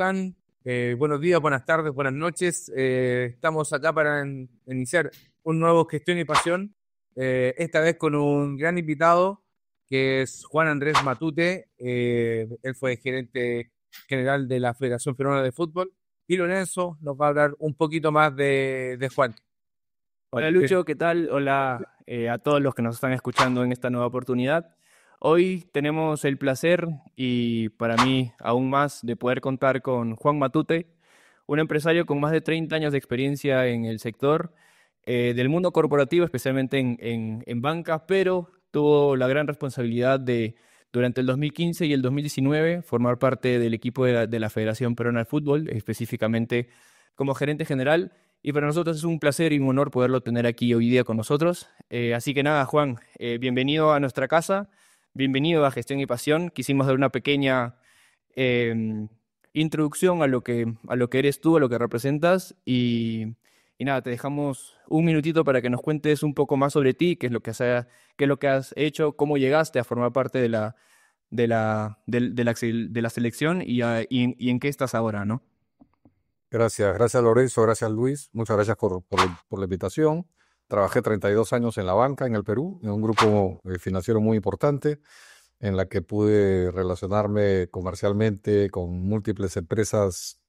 están? Buenos días, buenas tardes, buenas noches. Estamos acá para iniciar un nuevo Gestión y Pasión, esta vez con un gran invitado que es Juan Andrés Matute. Él fue gerente general de la Federación Peruana de Fútbol y Lorenzo nos va a hablar un poquito más de Juan. Hola Lucho, ¿qué tal? Hola a todos los que nos están escuchando en esta nueva oportunidad. Hoy tenemos el placer y para mí aún más de poder contar con Juan Matute, un empresario con más de 30 años de experiencia en el sector del mundo corporativo, especialmente en banca, pero tuvo la gran responsabilidad de, durante el 2015 y el 2019, formar parte del equipo de la Federación Peruana de Fútbol, específicamente como gerente general. Y para nosotros es un placer y un honor poderlo tener aquí hoy día con nosotros. Así que nada, Juan, bienvenido a nuestra casa, bienvenido a Gestión y Pasión. Quisimos dar una pequeña eh, introducción a lo que eres tú, a lo que representas. Y nada, te dejamos un minutito para que nos cuentes un poco más sobre ti, qué es lo que has hecho, cómo llegaste a formar parte de la selección y en qué estás ahora, ¿no? Gracias Lorenzo, gracias Luis, muchas gracias por la invitación. Trabajé 32 años en la banca en el Perú, en un grupo financiero muy importante, en la que pude relacionarme comercialmente con múltiples empresas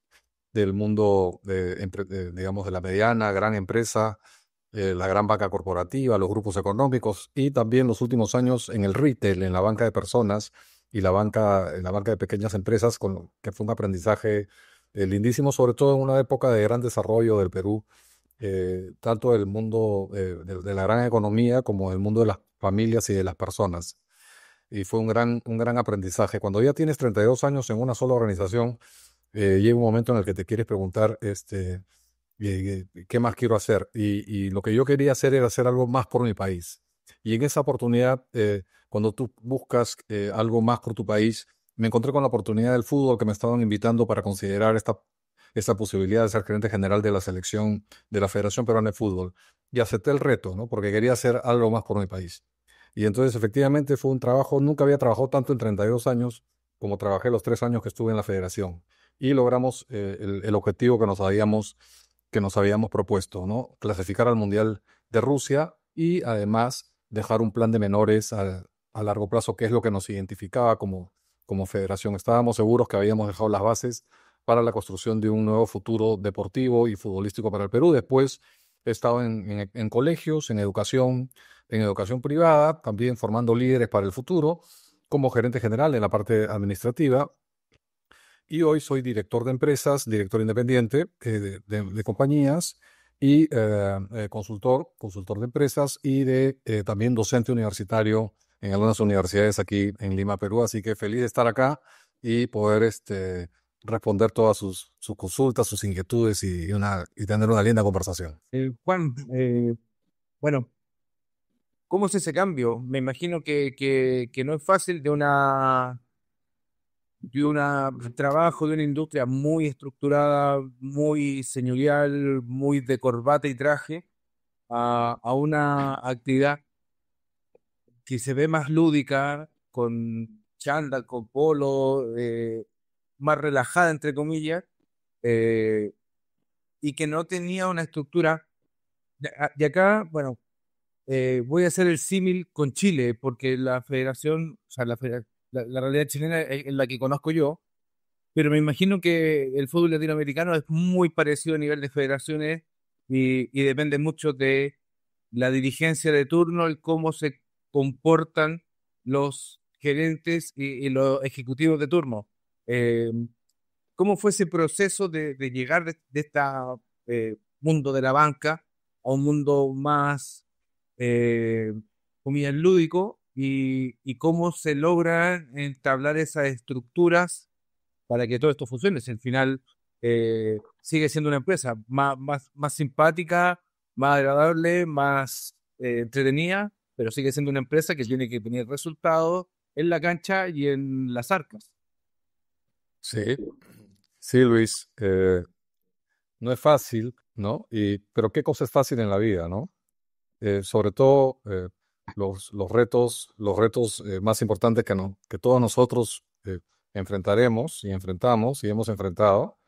del mundo, digamos, de la mediana, gran empresa, la gran banca corporativa, los grupos económicos y también los últimos años en el retail, en la banca de personas y en la banca de pequeñas empresas, que fue un aprendizaje lindísimo, sobre todo en una época de gran desarrollo del Perú, tanto del mundo de la gran economía como del mundo de las familias y de las personas. Y fue un gran aprendizaje. Cuando ya tienes 32 años en una sola organización, llega un momento en el que te quieres preguntar, ¿qué más quiero hacer? Y lo que yo quería hacer era hacer algo más por mi país. Y en esa oportunidad, cuando tú buscas algo más por tu país, me encontré con la oportunidad del fútbol que me estaban invitando para considerar esta posibilidad de ser gerente general de la selección de la Federación Peruana de Fútbol. Y acepté el reto, ¿no? Porque quería hacer algo más por mi país. Y entonces, efectivamente, fue un trabajo, nunca había trabajado tanto en 32 años como trabajé los 3 años que estuve en la federación. Y logramos el objetivo que nos habíamos propuesto, ¿no? Clasificar al Mundial de Rusia y además dejar un plan de menores a largo plazo, que es lo que nos identificaba como federación. Estábamos seguros que habíamos dejado las bases para la construcción de un nuevo futuro deportivo y futbolístico para el Perú. Después he estado en colegios, en educación privada, también formando líderes para el futuro, como gerente general en la parte administrativa. Y hoy soy director de empresas, director independiente de compañías y consultor de empresas y también docente universitario en algunas universidades aquí en Lima, Perú. Así que feliz de estar acá y poder responder todas sus consultas, sus inquietudes y tener una linda conversación. Juan, bueno, ¿cómo es ese cambio? Me imagino que no es fácil de un trabajo, de una industria muy estructurada, muy señorial, muy de corbata y traje, a una actividad que se ve más lúdica, con chándal, con polo, más relajada, entre comillas, eh, y que no tenía una estructura. Y acá, bueno, voy a hacer el símil con Chile, porque la federación, o sea, la realidad chilena es la que conozco yo, pero me imagino que el fútbol latinoamericano es muy parecido a nivel de federaciones y depende mucho de la dirigencia de turno, el cómo se comportan los gerentes y los ejecutivos de turno. Eh, ¿Cómo fue ese proceso de llegar de este mundo de la banca a un mundo más, eh, comillas, lúdico y cómo se logran entablar esas estructuras para que todo esto funcione? Si al final sigue siendo una empresa más simpática, más agradable, más entretenida, pero sigue siendo una empresa que tiene que tener resultados en la cancha y en las arcas. Sí, sí, Luis. No es fácil, ¿no? Pero qué cosa es fácil en la vida, ¿no? Sobre todo los retos más importantes que todos nosotros enfrentaremos y enfrentamos y hemos enfrentado.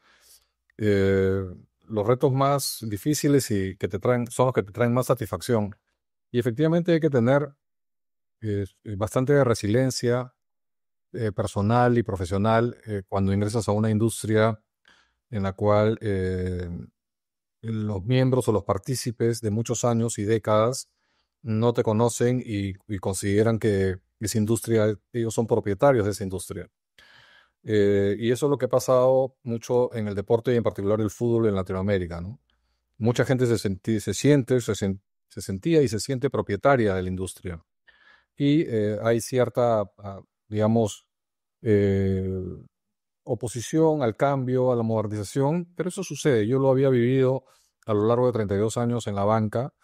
Eh, los retos más difíciles y que te traen son los que te traen más satisfacción. Y efectivamente hay que tener bastante resiliencia personal y profesional cuando ingresas a una industria en la cual los miembros o los partícipes de muchos años y décadas no te conocen y consideran que esa industria, ellos son propietarios de esa industria. Y eso es lo que ha pasado mucho en el deporte y en particular el fútbol en Latinoamérica, ¿no? Mucha gente se sentía y se siente propietaria de la industria. Y hay cierta, digamos, eh, oposición al cambio, a la modernización, pero eso sucede. Yo lo había vivido a lo largo de 32 años en la banca,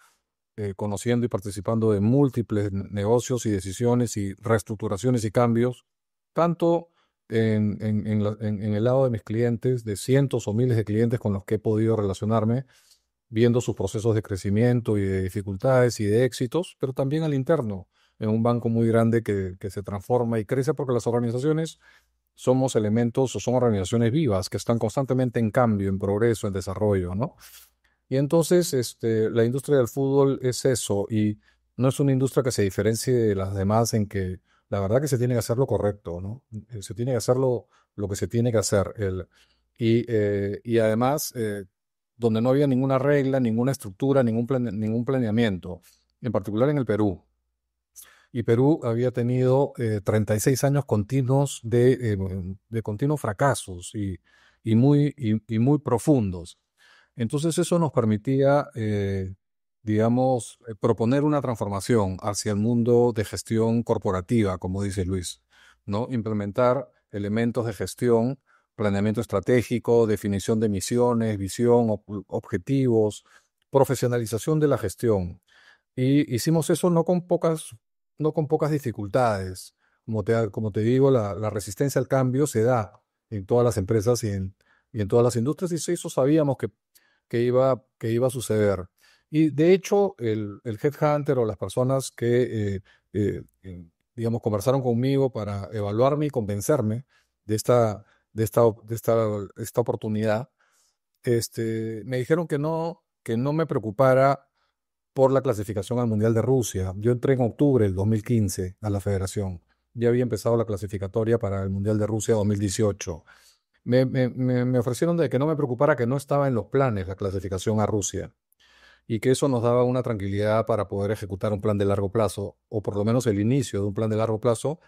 conociendo y participando de múltiples negocios y decisiones y reestructuraciones y cambios, tanto en el lado de mis clientes, de cientos o miles de clientes con los que he podido relacionarme, viendo sus procesos de crecimiento y de dificultades y de éxitos, pero también al interno, en un banco muy grande que se transforma y crece porque las organizaciones somos elementos o son organizaciones vivas que están constantemente en cambio, en progreso, en desarrollo, ¿no? Y entonces, la industria del fútbol es eso, y no es una industria que se diferencie de las demás en que la verdad que se tiene que hacer lo correcto, ¿no? Se tiene que hacer lo que se tiene que hacer. Y además, donde no había ninguna regla, ninguna estructura, ningún planeamiento, en particular en el Perú. Y Perú había tenido 36 años continuos de continuos fracasos y muy profundos. Entonces eso nos permitía, digamos, proponer una transformación hacia el mundo de gestión corporativa, como dice Luis, ¿no? Implementar elementos de gestión, planeamiento estratégico, definición de misiones, visión, objetivos, profesionalización de la gestión. Y hicimos eso no con pocas dificultades. Como te digo, la resistencia al cambio se da en todas las empresas y en todas las industrias, y eso sabíamos que iba a suceder. Y de hecho, el headhunter o las personas que, digamos, conversaron conmigo para evaluarme y convencerme de esta oportunidad, me dijeron que no me preocupara por la clasificación al Mundial de Rusia. Yo entré en octubre del 2015 a la federación. Ya había empezado la clasificatoria para el Mundial de Rusia 2018. Me ofrecieron de que no me preocupara, que no estaba en los planes la clasificación a Rusia y que eso nos daba una tranquilidad para poder ejecutar un plan de largo plazo, o por lo menos el inicio de un plan de largo plazo,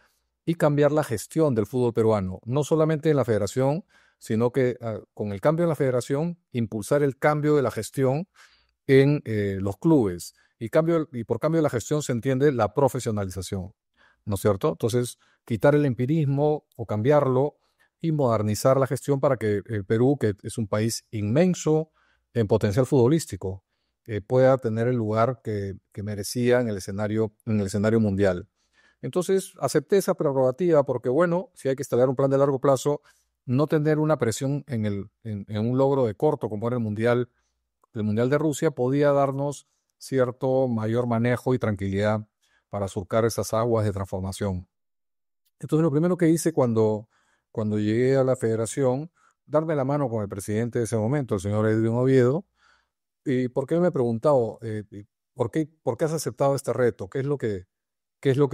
y cambiar la gestión del fútbol peruano, no solamente en la federación, sino que con el cambio en la federación, impulsar el cambio de la gestión en los clubes. Y por cambio de la gestión se entiende la profesionalización, ¿no es cierto? Entonces, quitar el empirismo o cambiarlo y modernizar la gestión para que el Perú, que es un país inmenso en potencial futbolístico, pueda tener el lugar que merecía en el escenario mundial. Entonces, acepté esa prerrogativa porque, bueno, si hay que instalar un plan de largo plazo, no tener una presión en un logro de corto como era el Mundial de Rusia podía darnos cierto mayor manejo y tranquilidad para surcar esas aguas de transformación. Entonces, lo primero que hice cuando llegué a la federación, darme la mano con el presidente de ese momento, el señor Edwin Oviedo, y porque él me preguntaba, ¿por qué has aceptado este reto? ¿Qué es lo que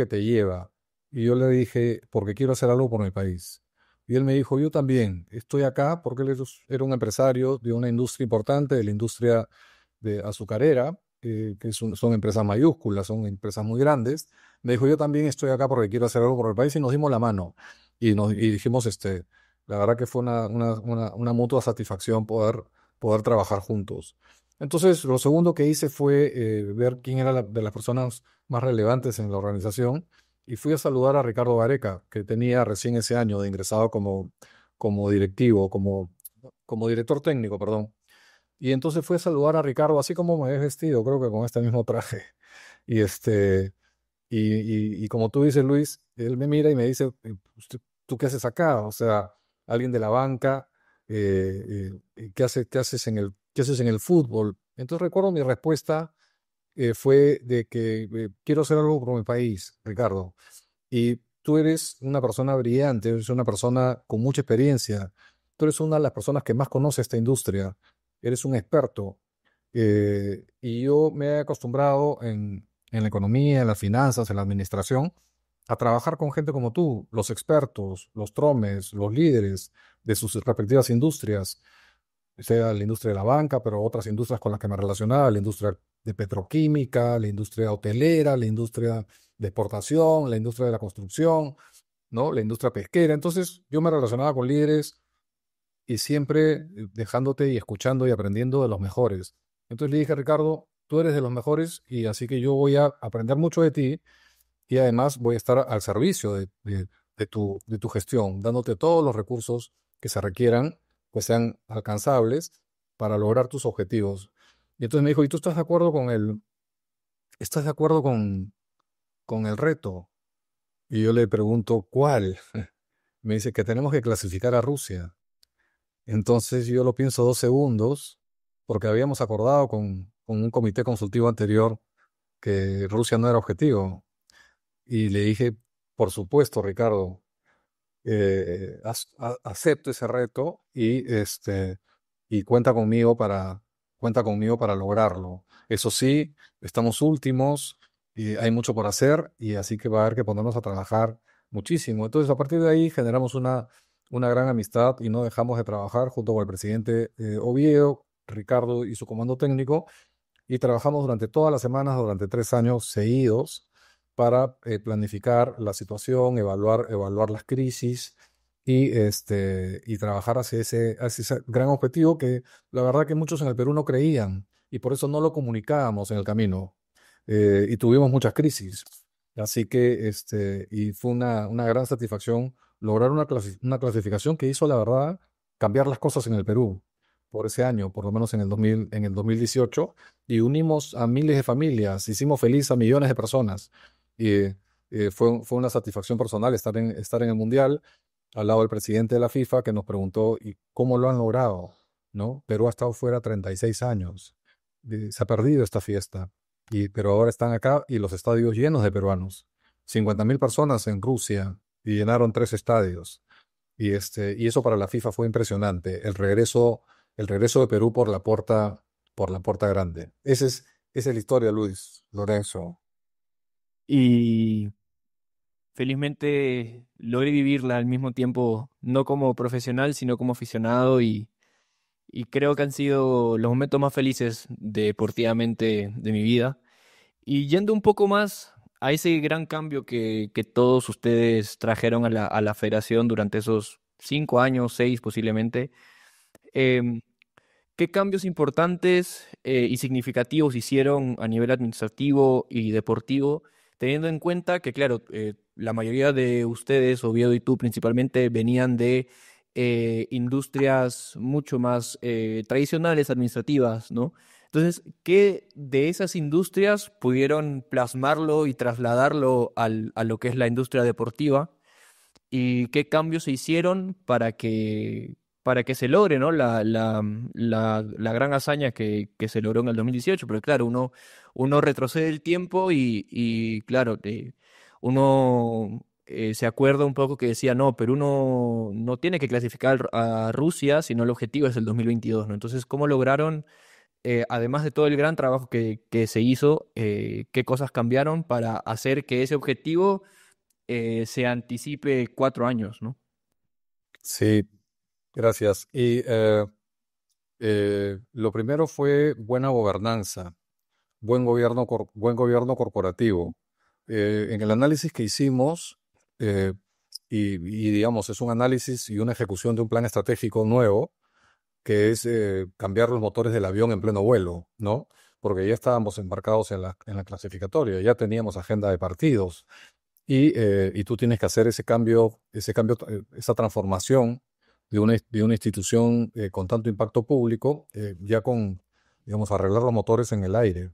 te lleva? Y yo le dije, porque quiero hacer algo por mi país. Y él me dijo, yo también estoy acá porque él era un empresario de una industria importante, de la industria de azucarera, que son empresas mayúsculas, son empresas muy grandes. Me dijo, yo también estoy acá porque quiero hacer algo por el país, y nos dimos la mano. Y dijimos, la verdad que fue una mutua satisfacción poder trabajar juntos. Entonces, lo segundo que hice fue ver quién era de las personas más relevantes en la organización, y fui a saludar a Ricardo Gareca, que tenía recién ese año de ingresado como directivo, como director técnico, perdón. Y entonces fui a saludar a Ricardo, así como me he vestido, creo que con este mismo traje. Y, y como tú dices, Luis, él me mira y me dice, ¿tú qué haces acá? O sea, alguien de la banca, ¿qué haces en el fútbol? Entonces recuerdo mi respuesta fue de que quiero hacer algo por mi país, Ricardo. Y tú eres una persona brillante, eres una persona con mucha experiencia, tú eres una de las personas que más conoce esta industria, eres un experto. Y yo me he acostumbrado en la economía, en las finanzas, en la administración, a trabajar con gente como tú, los expertos, los tromes, los líderes de sus respectivas industrias, sea la industria de la banca, pero otras industrias con las que me relacionaba, la industria de petroquímica, la industria hotelera, la industria de exportación, la industria de la construcción, ¿no? La industria pesquera. Entonces, yo me relacionaba con líderes y siempre dejándote y escuchando y aprendiendo de los mejores. Entonces le dije, Ricardo, tú eres de los mejores y así que yo voy a aprender mucho de ti y además voy a estar al servicio de tu gestión, dándote todos los recursos que se requieran, pues sean alcanzables para lograr tus objetivos. Y entonces me dijo, ¿y tú estás de acuerdo estás de acuerdo con el reto? Y yo le pregunto, ¿cuál? Me dice que tenemos que clasificar a Rusia. Entonces yo lo pienso 2 segundos, porque habíamos acordado con un comité consultivo anterior que Rusia no era objetivo. Y le dije, por supuesto, Ricardo, acepto ese reto y cuenta conmigo para lograrlo. Eso sí, estamos últimos y hay mucho por hacer y así que va a haber que ponernos a trabajar muchísimo. Entonces, a partir de ahí generamos una gran amistad y no dejamos de trabajar junto con el presidente Oviedo, Ricardo y su comando técnico y trabajamos durante todas las semanas, durante 3 años seguidos para planificar la situación, evaluar las crisis y trabajar hacia ese gran objetivo que la verdad que muchos en el Perú no creían y por eso no lo comunicábamos en el camino y tuvimos muchas crisis. Así que y fue una gran satisfacción lograr una clasificación que hizo, la verdad, cambiar las cosas en el Perú por ese año, por lo menos en el 2018, y unimos a miles de familias, hicimos feliz a millones de personas. Y fue una satisfacción personal estar en el Mundial al lado del presidente de la FIFA que nos preguntó, ¿y cómo lo han logrado? ¿No? Perú ha estado fuera 36 años. Se ha perdido esta fiesta. Pero ahora están acá y los estadios llenos de peruanos. 50.000 personas en Rusia y llenaron 3 estadios. Y eso para la FIFA fue impresionante. El regreso de Perú por la puerta grande. Esa es la historia, Luis, Lorenzo. Y felizmente logré vivirla al mismo tiempo, no como profesional, sino como aficionado y creo que han sido los momentos más felices deportivamente de mi vida. Y yendo un poco más a ese gran cambio que todos ustedes trajeron a la federación durante esos 5 años, 6 posiblemente, em, ¿qué cambios importantes y significativos hicieron a nivel administrativo y deportivo, teniendo en cuenta que, claro, la mayoría de ustedes, Oviedo y tú principalmente, venían de industrias mucho más tradicionales, administrativas, ¿no? Entonces, ¿qué de esas industrias pudieron plasmarlo y trasladarlo a lo que es la industria deportiva? ¿Y qué cambios se hicieron para que se logre, ¿no? La gran hazaña que se logró en el 2018? Pero claro, uno retrocede el tiempo y claro, uno se acuerda un poco que decía, no, pero uno no tiene que clasificar a Rusia, sino el objetivo es el 2022, ¿no? Entonces, ¿cómo lograron, además de todo el gran trabajo que se hizo, qué cosas cambiaron para hacer que ese objetivo se anticipe 4 años, ¿no? Sí, gracias. Y lo primero fue buena gobernanza, buen gobierno corporativo. En el análisis que hicimos, eh, y digamos, es un análisis y una ejecución de un plan estratégico nuevo, que es cambiar los motores del avión en pleno vuelo, ¿no? Porque ya estábamos embarcados en la clasificatoria, ya teníamos agenda de partidos, y tú tienes que hacer ese cambio, esa transformación de una institución con tanto impacto público, ya digamos, arreglar los motores en el aire.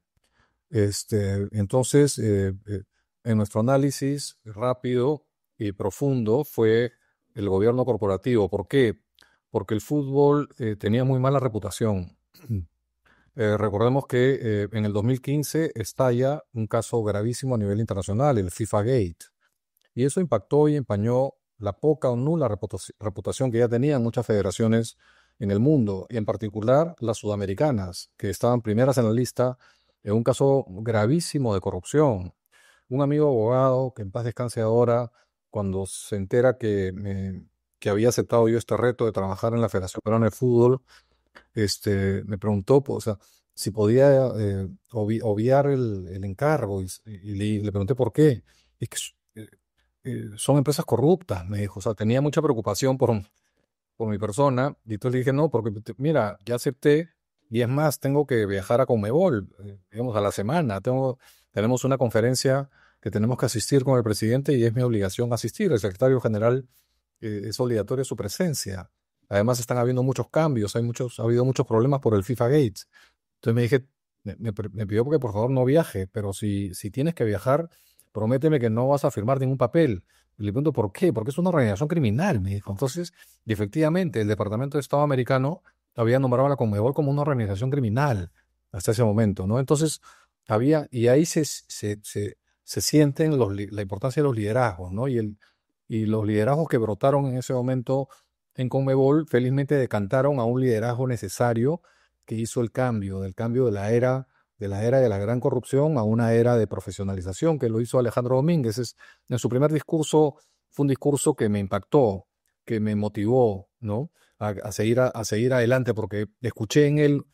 Entonces, en nuestro análisis rápido y profundo fue el gobierno corporativo. ¿Por qué? Porque el fútbol tenía muy mala reputación. Recordemos que en el 2015 estalla un caso gravísimo a nivel internacional, el FIFA Gate. Y eso impactó y empañó la poca o nula reputación que ya tenían muchas federaciones en el mundo, y en particular las sudamericanas, que estaban primeras en la lista en un caso gravísimo de corrupción. Un amigo abogado, que en paz descanse ahora, cuando se entera que había aceptado yo este reto de trabajar en la Federación Peruana de Fútbol, me preguntó, pues, o sea, si podía obviar el encargo, y le pregunté por qué. Es que son empresas corruptas, me dijo. O sea, tenía mucha preocupación por mi persona, y entonces le dije, no, porque mira, ya acepté, y es más, tengo que viajar a Conmebol, digamos, a la semana. Tenemos una conferencia que tenemos que asistir con el presidente, y es mi obligación asistir. El secretario general, es obligatoria su presencia. Además, están habiendo muchos cambios, ha habido muchos problemas por el FIFA Gate. Entonces me pidió que por favor no viaje, pero si tienes que viajar, prométeme que no vas a firmar ningún papel. Y le pregunto, ¿por qué? Porque es una organización criminal, me dijo. Entonces, y efectivamente, el Departamento de Estado americano había nombrado a la Conmebol como una organización criminal hasta ese momento, ¿no? Entonces, y ahí se sienten la importancia de los liderazgos, ¿no? Y los liderazgos que brotaron en ese momento en Conmebol, felizmente decantaron a un liderazgo necesario que hizo del cambio de la gran corrupción a una era de profesionalización, que lo hizo Alejandro Domínguez. En su primer discurso fue un discurso que me impactó, que me motivó, ¿no? A seguir adelante, porque escuché en él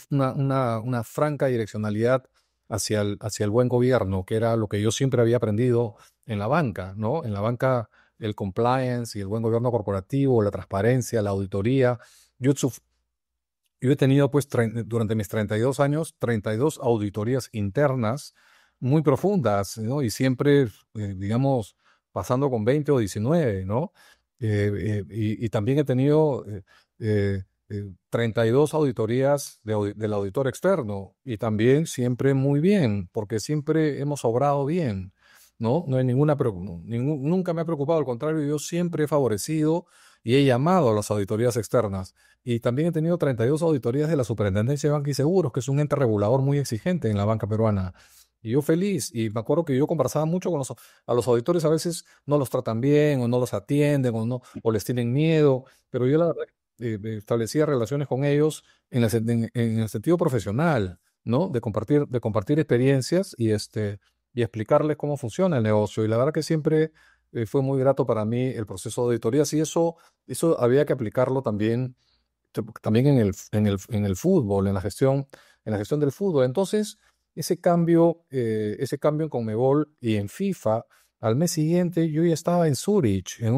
una franca direccionalidad hacia el buen gobierno, que era lo que yo siempre había aprendido en la banca, ¿no? En la banca, el compliance y el buen gobierno corporativo, la transparencia, la auditoría. Yo, yo he tenido, pues, durante mis 32 años, 32 auditorías internas muy profundas, ¿no? Y siempre, digamos, pasando con 20 o 19, ¿no? Y también he tenido 32 auditorías del auditor externo, y también siempre muy bien, porque siempre hemos obrado bien, ¿no? No hay nunca me ha preocupado, al contrario, yo siempre he favorecido y he llamado a las auditorías externas. Y también he tenido 32 auditorías de la Superintendencia de Banca y Seguros, que es un ente regulador muy exigente en la banca peruana. Y yo feliz, y me acuerdo que yo conversaba mucho con a los auditores. A veces no los tratan bien, o no los atienden, o, no, o les tienen miedo, pero yo la verdad establecía relaciones con ellos en el sentido profesional, ¿no? De compartir experiencias, y explicarles cómo funciona el negocio. Y la verdad que siempre fue muy grato para mí el proceso de auditorías, y eso había que aplicarlo también en el fútbol, en la gestión del fútbol. Entonces, ese cambio en Conmebol y en FIFA, al mes siguiente yo ya estaba en Zurich, en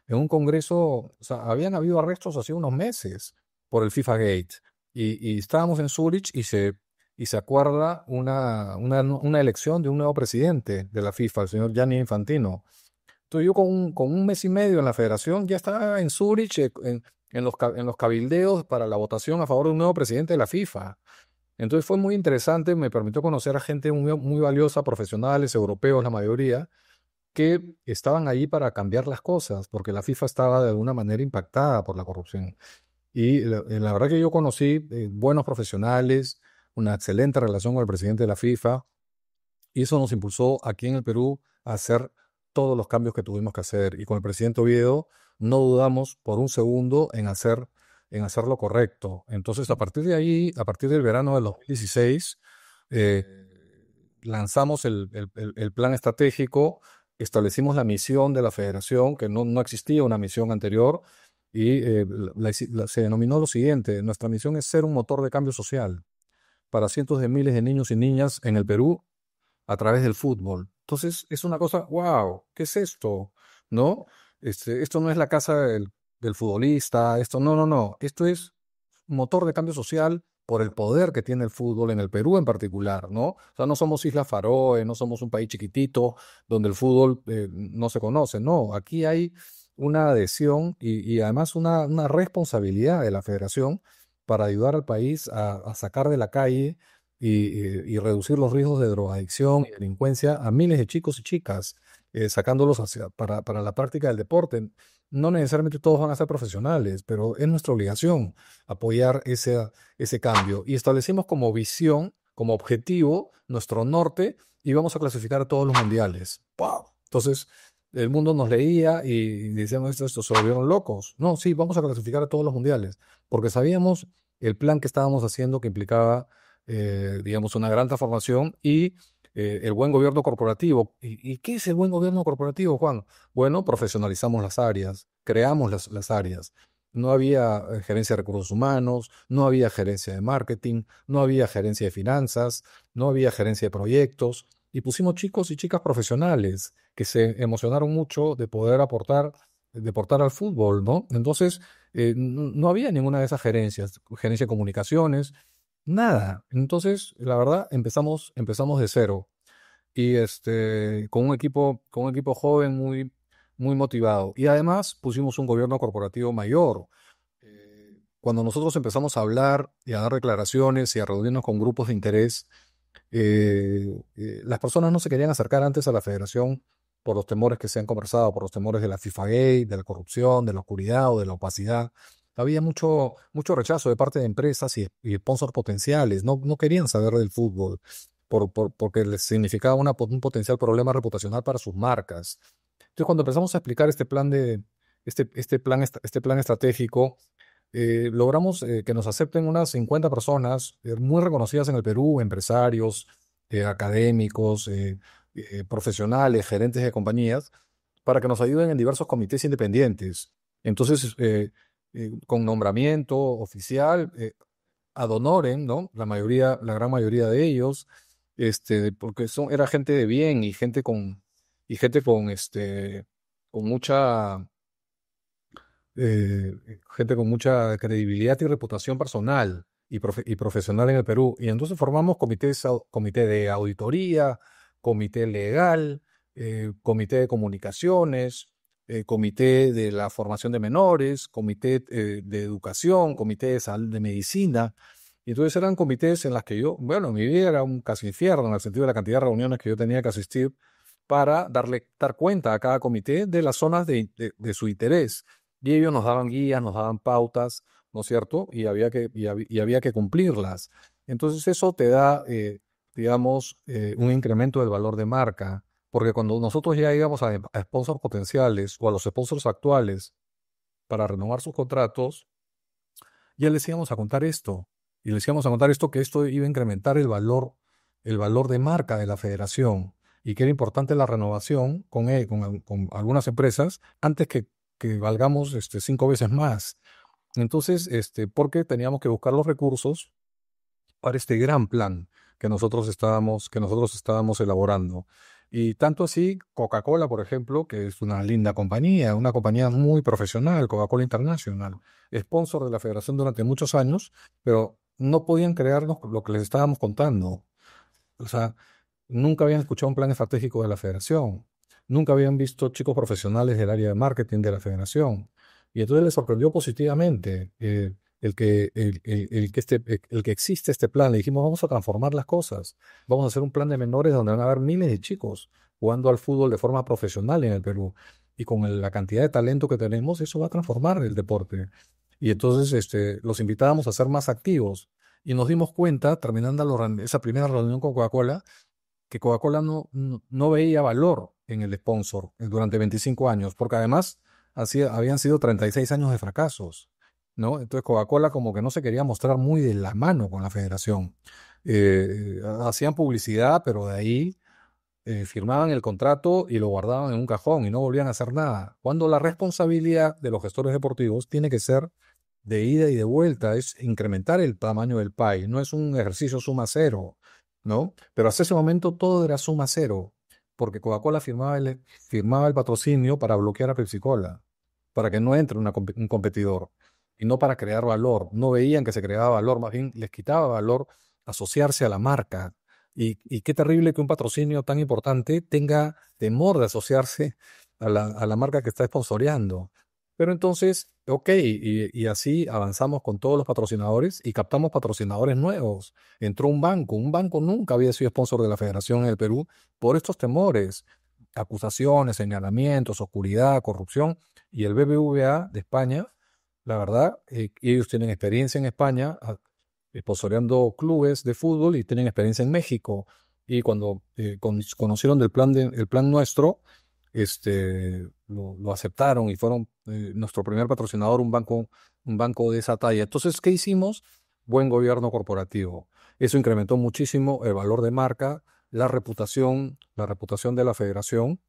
un congreso. O sea, habían habido arrestos hace unos meses por el FIFA Gate, y estábamos en Zurich, y se acuerda una elección de un nuevo presidente de la FIFA, el señor Gianni Infantino. Entonces yo con un mes y medio en la federación ya estaba en Zurich, en los cabildeos para la votación a favor de un nuevo presidente de la FIFA. Entonces fue muy interesante, me permitió conocer a gente muy, muy valiosa, profesionales, europeos la mayoría, que estaban allí para cambiar las cosas, porque la FIFA estaba de alguna manera impactada por la corrupción. Y la verdad que yo conocí buenos profesionales, una excelente relación con el presidente de la FIFA, y eso nos impulsó aquí en el Perú a hacer todos los cambios que tuvimos que hacer. Y con el presidente Oviedo no dudamos por un segundo en hacer lo correcto. Entonces, a partir de ahí, a partir del verano del 2016, eh, lanzamos el plan estratégico, establecimos la misión de la federación, que no existía una misión anterior, y se denominó lo siguiente: nuestra misión es ser un motor de cambio social para cientos de miles de niños y niñas en el Perú a través del fútbol. Entonces es una cosa, wow, ¿qué es esto? ¿No? Esto no es la casa del futbolista, esto no, no, no. Esto es motor de cambio social por el poder que tiene el fútbol en el Perú en particular, ¿no? O sea, no somos Isla Faroe, no somos un país chiquitito donde el fútbol no se conoce, no. Aquí hay una adhesión, y además una responsabilidad de la federación para ayudar al país a sacar de la calle y reducir los riesgos de drogadicción y delincuencia a miles de chicos y chicas, sacándolos para la práctica del deporte. No necesariamente todos van a ser profesionales, pero es nuestra obligación apoyar ese cambio. Y establecimos como visión, como objetivo, nuestro norte, y vamos a clasificar a todos los mundiales. ¡Wow! Entonces, el mundo nos leía y decíamos, estos se volvieron locos. No, sí, vamos a clasificar a todos los mundiales, porque sabíamos el plan que estábamos haciendo que implicaba, digamos, una gran transformación y el buen gobierno corporativo. ¿Y qué es el buen gobierno corporativo, Juan? Bueno, profesionalizamos las áreas, creamos las áreas. No había gerencia de recursos humanos, no había gerencia de marketing, no había gerencia de finanzas, no había gerencia de proyectos, y pusimos chicos y chicas profesionales que se emocionaron mucho de aportar al fútbol, ¿no? Entonces, no había ninguna de esas gerencias, gerencia de comunicaciones, nada. Entonces, la verdad, empezamos de cero y con un equipo joven muy motivado. Y además pusimos un gobierno corporativo mayor. Cuando nosotros empezamos a hablar y a dar declaraciones y a reunirnos con grupos de interés, las personas no se querían acercar antes a la federación por los temores que se han conversado, por los temores de la FIFA Gate, de la corrupción, de la oscuridad o de la opacidad. Había mucho rechazo de parte de empresas y sponsors potenciales. No querían saber del fútbol porque les significaba un potencial problema reputacional para sus marcas. Entonces, cuando empezamos a explicar este plan estratégico, logramos que nos acepten unas 50 personas muy reconocidas en el Perú, empresarios, académicos, profesionales, gerentes de compañías, para que nos ayuden en diversos comités independientes. Entonces, con nombramiento oficial, ad honorem, ¿no? La gran mayoría de ellos, porque era gente de bien y con mucha gente con mucha credibilidad y reputación personal y profesional en el Perú. Y entonces formamos comité de auditoría, comité legal, comité de comunicaciones, comité de la formación de menores, comité de educación, comité de medicina. Y entonces eran comités en las que bueno, mi vida era un casi infierno en el sentido de la cantidad de reuniones que yo tenía que asistir para dar cuenta a cada comité de las zonas de su interés. Y ellos nos daban guías, nos daban pautas, ¿no es cierto? Y había que cumplirlas. Entonces eso te da, digamos, un incremento del valor de marca, porque cuando nosotros ya íbamos a sponsors potenciales o a los sponsors actuales para renovar sus contratos, ya les íbamos a contar esto. Y les íbamos a contar esto, que esto iba a incrementar el valor de marca de la federación y que era importante la renovación con algunas empresas antes que valgamos 5 veces más. Entonces, porque teníamos que buscar los recursos para este gran plan que nosotros estábamos elaborando. Y tanto así, Coca-Cola, por ejemplo, que es una compañía muy profesional, Coca-Cola International, sponsor de la federación durante muchos años, pero no podían creernos lo que les estábamos contando. O sea, nunca habían escuchado un plan estratégico de la federación, nunca habían visto chicos profesionales del área de marketing de la federación. Y entonces les sorprendió positivamente el que existe este plan. Le dijimos, vamos a transformar las cosas, vamos a hacer un plan de menores donde van a haber miles de chicos jugando al fútbol de forma profesional en el Perú. Y con la cantidad de talento que tenemos, eso va a transformar el deporte. Y entonces los invitábamos a ser más activos. Y nos dimos cuenta, terminando esa primera reunión con Coca-Cola, que Coca-Cola no veía valor en el sponsor durante 25 años, porque además habían sido 36 años de fracasos, ¿no? Entonces Coca-Cola como que no se quería mostrar muy de la mano con la federación. Hacían publicidad, pero de ahí firmaban el contrato y lo guardaban en un cajón y no volvían a hacer nada. Cuando la responsabilidad de los gestores deportivos tiene que ser de ida y de vuelta, es incrementar el tamaño del pie, no es un ejercicio suma cero, ¿no? Pero hasta ese momento todo era suma cero, porque Coca-Cola firmaba el patrocinio para bloquear a Pepsi-Cola, para que no entre un competidor, y no para crear valor. No veían que se creaba valor, más bien les quitaba valor asociarse a la marca. Y qué terrible que un patrocinio tan importante tenga temor de asociarse a la marca que está sponsoreando. Pero entonces, ok, y así avanzamos con todos los patrocinadores y captamos patrocinadores nuevos. Entró un banco nunca había sido sponsor de la federación en el Perú por estos temores, acusaciones, señalamientos, oscuridad, corrupción. Y el BBVA de España, la verdad, ellos tienen experiencia en España, sponsoreando clubes de fútbol y tienen experiencia en México. Y cuando conocieron el plan nuestro, lo aceptaron y fueron nuestro primer patrocinador, un banco de esa talla. Entonces, ¿qué hicimos? Buen gobierno corporativo. Eso incrementó muchísimo el valor de marca, la reputación de la federación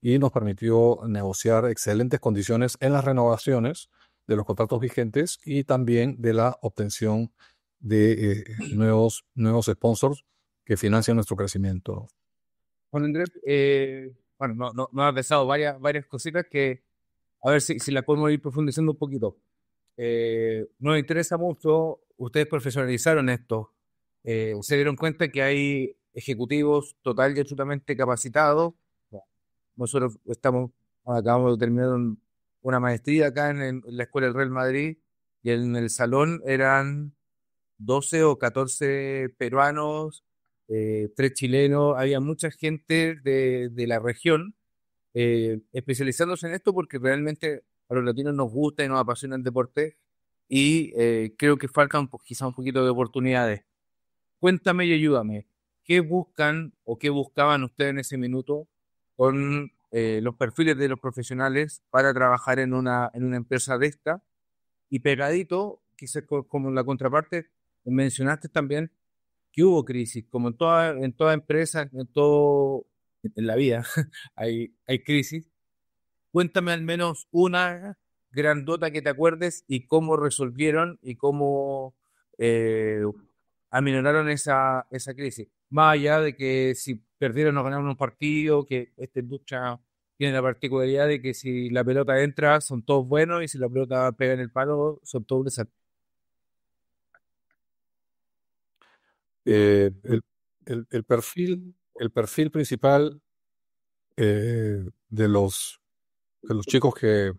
y nos permitió negociar excelentes condiciones en las renovaciones de los contratos vigentes y también de la obtención de nuevos sponsors que financian nuestro crecimiento. Juan Andrés, bueno, nos has besado varias cositas que, a ver si las podemos ir profundizando un poquito. Nos interesa mucho, ustedes profesionalizaron esto, se dieron cuenta que hay ejecutivos total y absolutamente capacitados. Nosotros acabamos de terminar una maestría acá en la Escuela del Real Madrid y en el salón eran 12 o 14 peruanos, 3 chilenos, había mucha gente de la región especializándose en esto porque realmente a los latinos nos gusta y nos apasiona el deporte y creo que faltan quizá un poquito de oportunidades. Cuéntame y ayúdame, ¿qué buscan o qué buscaban ustedes en ese minuto con los perfiles de los profesionales para trabajar en una empresa de esta? Y pegadito, quizás como la contraparte, mencionaste también que hubo crisis, como en toda empresa, en la vida, hay crisis. Cuéntame al menos una grandota que te acuerdes y cómo resolvieron y cómo eh, aminoraron esa crisis. Más allá de que si perdieron o ganaron un partido, que esta industria tiene la particularidad de que si la pelota entra son todos buenos y si la pelota pega en el palo son todos desastres. Eh, el, el perfil principal de los chicos que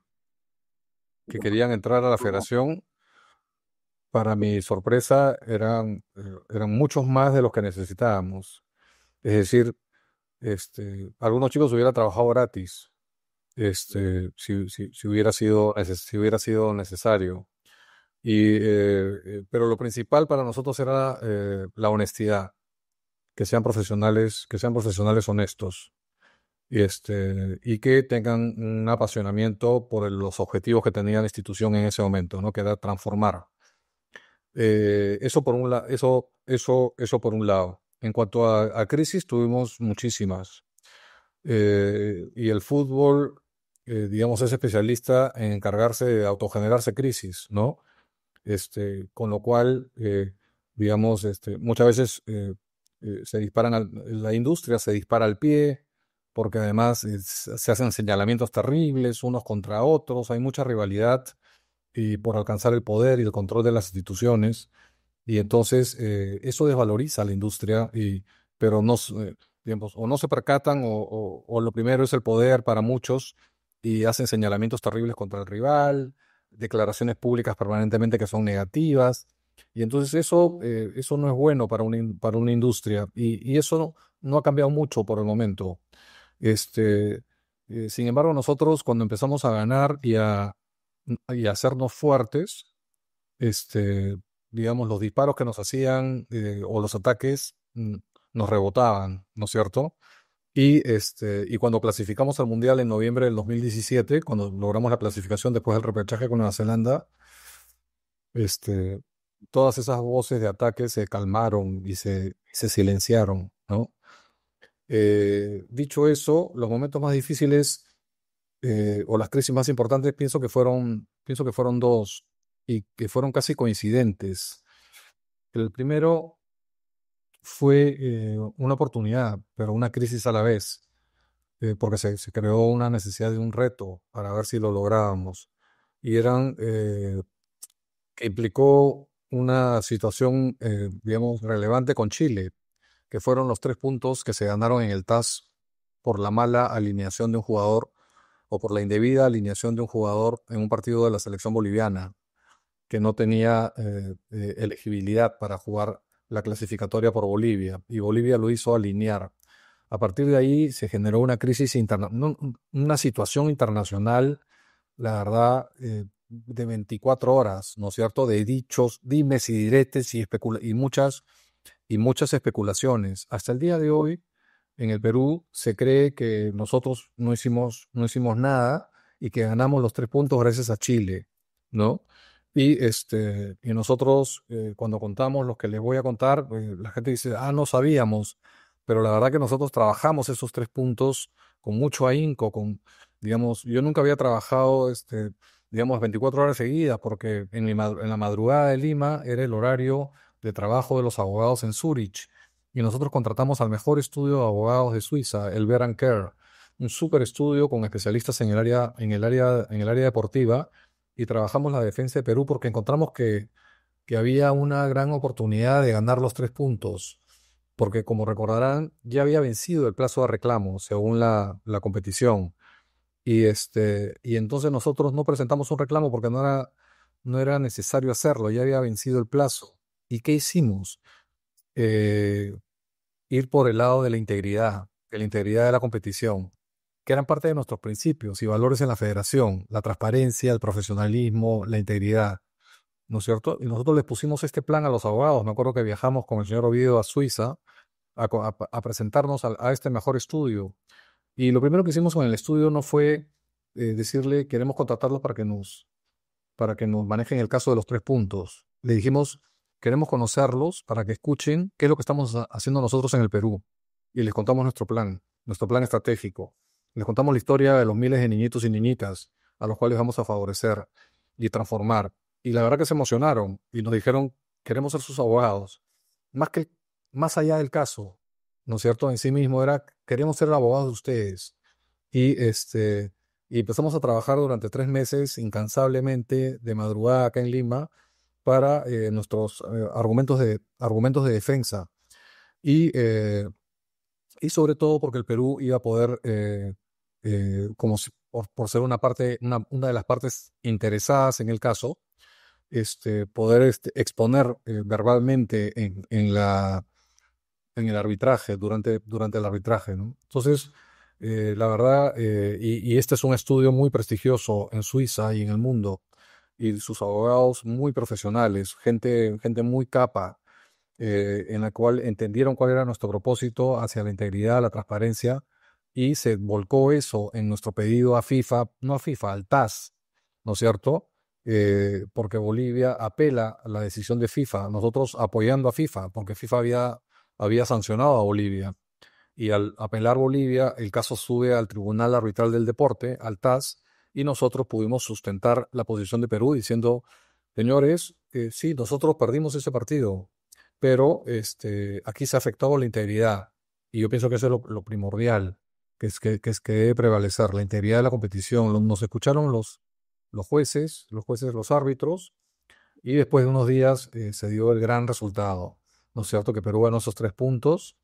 querían entrar a la federación, para mi sorpresa, eran muchos más de los que necesitábamos. Es decir, algunos chicos hubieran trabajado gratis, si si hubiera sido necesario. Pero lo principal para nosotros era la honestidad, que sean profesionales honestos y que tengan un apasionamiento por los objetivos que tenía la institución en ese momento, ¿no? Que era transformar. Eso por un lado. En cuanto a crisis, tuvimos muchísimas. Y el fútbol, digamos, es especialista en encargarse de autogenerarse crisis, ¿no? Con lo cual, digamos, muchas veces la industria se dispara al pie, porque además se hacen señalamientos terribles unos contra otros, hay mucha rivalidad y por alcanzar el poder y el control de las instituciones, y entonces eso desvaloriza a la industria, pero no, digamos, o no se percatan o lo primero es el poder para muchos y hacen señalamientos terribles contra el rival, declaraciones públicas permanentemente que son negativas, y entonces eso no es bueno para una industria, y eso no ha cambiado mucho por el momento. Este, Sin embargo, nosotros cuando empezamos a ganar y a hacernos fuertes, este, digamos, los disparos que nos hacían o los ataques nos rebotaban, ¿no es cierto? Y cuando clasificamos al Mundial en noviembre del 2017, cuando logramos la clasificación después del repechaje con Nueva Zelanda, este, todas esas voces de ataque se calmaron y se silenciaron, ¿no? Dicho eso, los momentos más difíciles o las crisis más importantes pienso que fueron dos y que fueron casi coincidentes. El primero fue una oportunidad, pero una crisis a la vez, porque se creó una necesidad de un reto para ver si lo lográbamos. Y que implicó una situación, digamos, relevante con Chile, que fueron los 3 puntos que se ganaron en el TAS por la mala alineación de un jugador o por la indebida alineación de un jugador en un partido de la selección boliviana que no tenía elegibilidad para jugar la clasificatoria por Bolivia, y Bolivia lo hizo alinear. A partir de ahí se generó una crisis interna, una situación internacional, la verdad, de 24 horas, ¿no es cierto? De dichos, dimes y diretes y muchas especulaciones. Hasta el día de hoy, En el Perú se cree que nosotros no hicimos nada y que ganamos los 3 puntos gracias a Chile, ¿no? Y nosotros, cuando contamos lo que les voy a contar, la gente dice, no sabíamos, pero la verdad que nosotros trabajamos esos 3 puntos con mucho ahínco, digamos, yo nunca había trabajado, digamos, 24 horas seguidas, porque en la madrugada de Lima era el horario de trabajo de los abogados en Zurich. Y nosotros contratamos al mejor estudio de abogados de Suiza, el Beran Care, un súper estudio con especialistas en el área deportiva, y trabajamos la defensa de Perú porque encontramos que había una gran oportunidad de ganar los 3 puntos, porque como recordarán, ya había vencido el plazo de reclamo según la competición. Y entonces nosotros no presentamos un reclamo porque no era necesario hacerlo, ya había vencido el plazo. ¿Y qué hicimos? Eh, Ir por el lado de la integridad de la competición, que eran parte de nuestros principios y valores en la federación: la transparencia, el profesionalismo, la integridad, ¿no es cierto? Y nosotros les pusimos este plan a los abogados. Me acuerdo que viajamos con el señor Oviedo a Suiza a presentarnos a este mejor estudio. Y lo primero que hicimos con el estudio no fue decirle: queremos contratarlos para que nos manejen el caso de los 3 puntos. Le dijimos: queremos conocerlos para que escuchen qué es lo que estamos haciendo nosotros en el Perú. Y les contamos nuestro plan estratégico. Les contamos la historia de los miles de niñitos y niñitas a los cuales vamos a favorecer y transformar. Y la verdad que se emocionaron y nos dijeron: queremos ser sus abogados. Más allá del caso, ¿no es cierto? En sí mismo era: queremos ser abogados de ustedes. Y, este, y empezamos a trabajar durante 3 meses incansablemente, de madrugada acá en Lima, para nuestros argumentos de defensa. Y sobre todo porque el Perú iba a poder, por ser una de las partes interesadas en el caso, poder exponer verbalmente en el arbitraje, durante el arbitraje, ¿no? Entonces, la verdad, y este es un estudio muy prestigioso en Suiza y en el mundo, y sus abogados muy profesionales, gente muy capa, en la cual entendieron cuál era nuestro propósito hacia la integridad, la transparencia, y se volcó eso en nuestro pedido a FIFA, no a FIFA, al TAS, ¿no es cierto? Porque Bolivia apela a la decisión de FIFA, nosotros apoyando a FIFA, porque FIFA había sancionado a Bolivia. Y al apelar Bolivia, el caso sube al Tribunal Arbitral del Deporte, al TAS, y nosotros pudimos sustentar la posición de Perú diciendo: señores, sí, nosotros perdimos ese partido, pero aquí se ha afectado la integridad. Y yo pienso que eso es lo primordial, que debe prevalecer, la integridad de la competición. Nos escucharon los árbitros, y después de unos días se dio el gran resultado, ¿no es cierto? Que Perú ganó esos 3 puntos,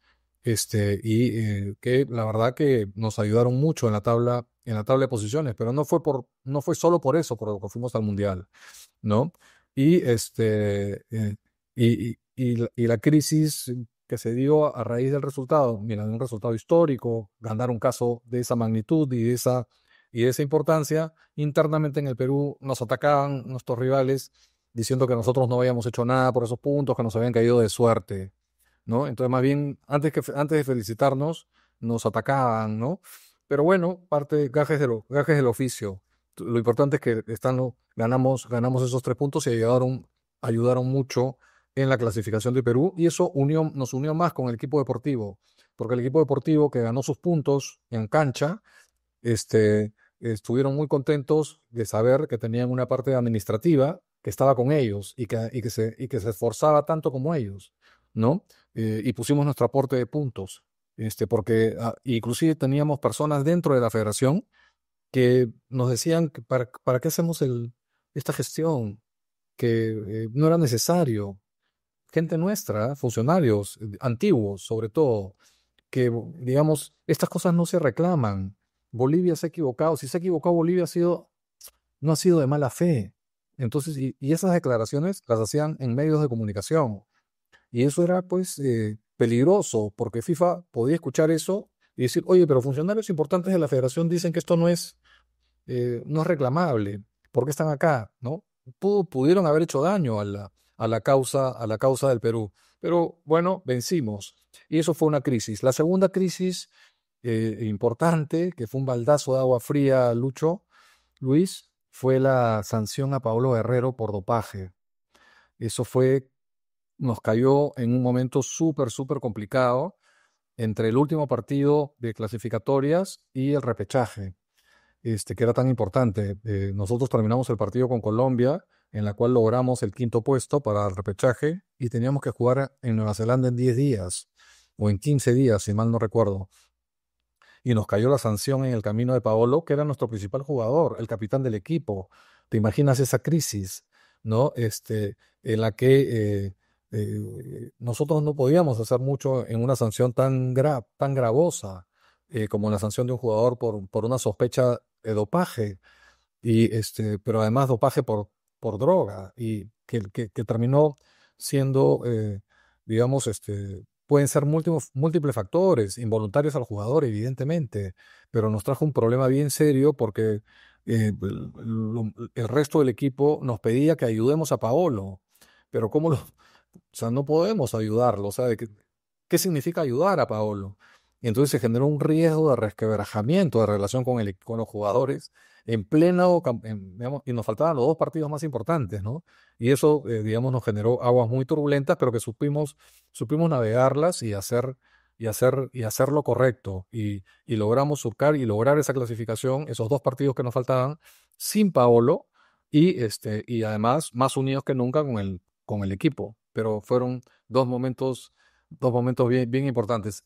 y que la verdad que nos ayudaron mucho en la tabla de posiciones, pero no fue solo por eso por lo que fuimos al Mundial, ¿no? Y, la crisis que se dio a raíz del resultado, mira, un resultado histórico, ganar un caso de esa magnitud y de esa importancia. Internamente en el Perú nos atacaban nuestros rivales diciendo que nosotros no habíamos hecho nada por esos puntos, que nos habían caído de suerte, ¿no? Entonces, más bien, antes de felicitarnos, nos atacaban, ¿no? Pero bueno, parte de gajes del oficio. Lo importante es que ganamos esos 3 puntos y ayudaron mucho en la clasificación de Perú, y eso nos unió más con el equipo deportivo, porque el equipo deportivo que ganó sus puntos en cancha, estuvieron muy contentos de saber que tenían una parte administrativa que estaba con ellos y que se esforzaba tanto como ellos, ¿no? Y pusimos nuestro aporte de puntos, porque inclusive teníamos personas dentro de la federación que nos decían que para qué hacemos esta gestión, que no era necesario. Gente nuestra, funcionarios antiguos sobre todo, que, digamos, estas cosas no se reclaman. Bolivia se ha equivocado. Si se ha equivocado Bolivia, no ha sido de mala fe. Entonces, y esas declaraciones las hacían en medios de comunicación. Y eso era, pues, peligroso, porque FIFA podía escuchar eso y decir: oye, pero funcionarios importantes de la federación dicen que esto no es reclamable. ¿Por qué están acá? ¿No? Pudieron haber hecho daño a la causa del Perú. Pero bueno, vencimos. Y eso fue una crisis. La segunda crisis importante, que fue un baldazo de agua fría, Luis, fue la sanción a Paolo Guerrero por dopaje. Eso nos cayó en un momento súper, súper complicado entre el último partido de clasificatorias y el repechaje, que era tan importante. Nosotros terminamos el partido con Colombia, en la cual logramos el quinto puesto para el repechaje y teníamos que jugar en Nueva Zelanda en 10 días o en 15 días, si mal no recuerdo. Y nos cayó la sanción en el camino de Paolo, que era nuestro principal jugador, el capitán del equipo. ¿Te imaginas esa crisis, no? En la que nosotros no podíamos hacer mucho en una sanción tan gravosa como la sanción de un jugador por una sospecha de dopaje, pero además dopaje por droga, y que terminó siendo, digamos, pueden ser múltiples factores, involuntarios al jugador, evidentemente, pero nos trajo un problema bien serio porque el resto del equipo nos pedía que ayudemos a Paolo, pero o sea, no podemos ayudarlo, o sea, ¿qué significa ayudar a Paolo? Y entonces se generó un riesgo de resquebrajamiento de relación con los jugadores en digamos, y nos faltaban los dos partidos más importantes, ¿no? Y eso, digamos, nos generó aguas muy turbulentas, pero que supimos navegarlas y hacer lo correcto. Y logramos surcar y lograr esa clasificación, esos dos partidos que nos faltaban, sin Paolo, y además más unidos que nunca con el equipo. Pero fueron dos momentos bien, bien importantes.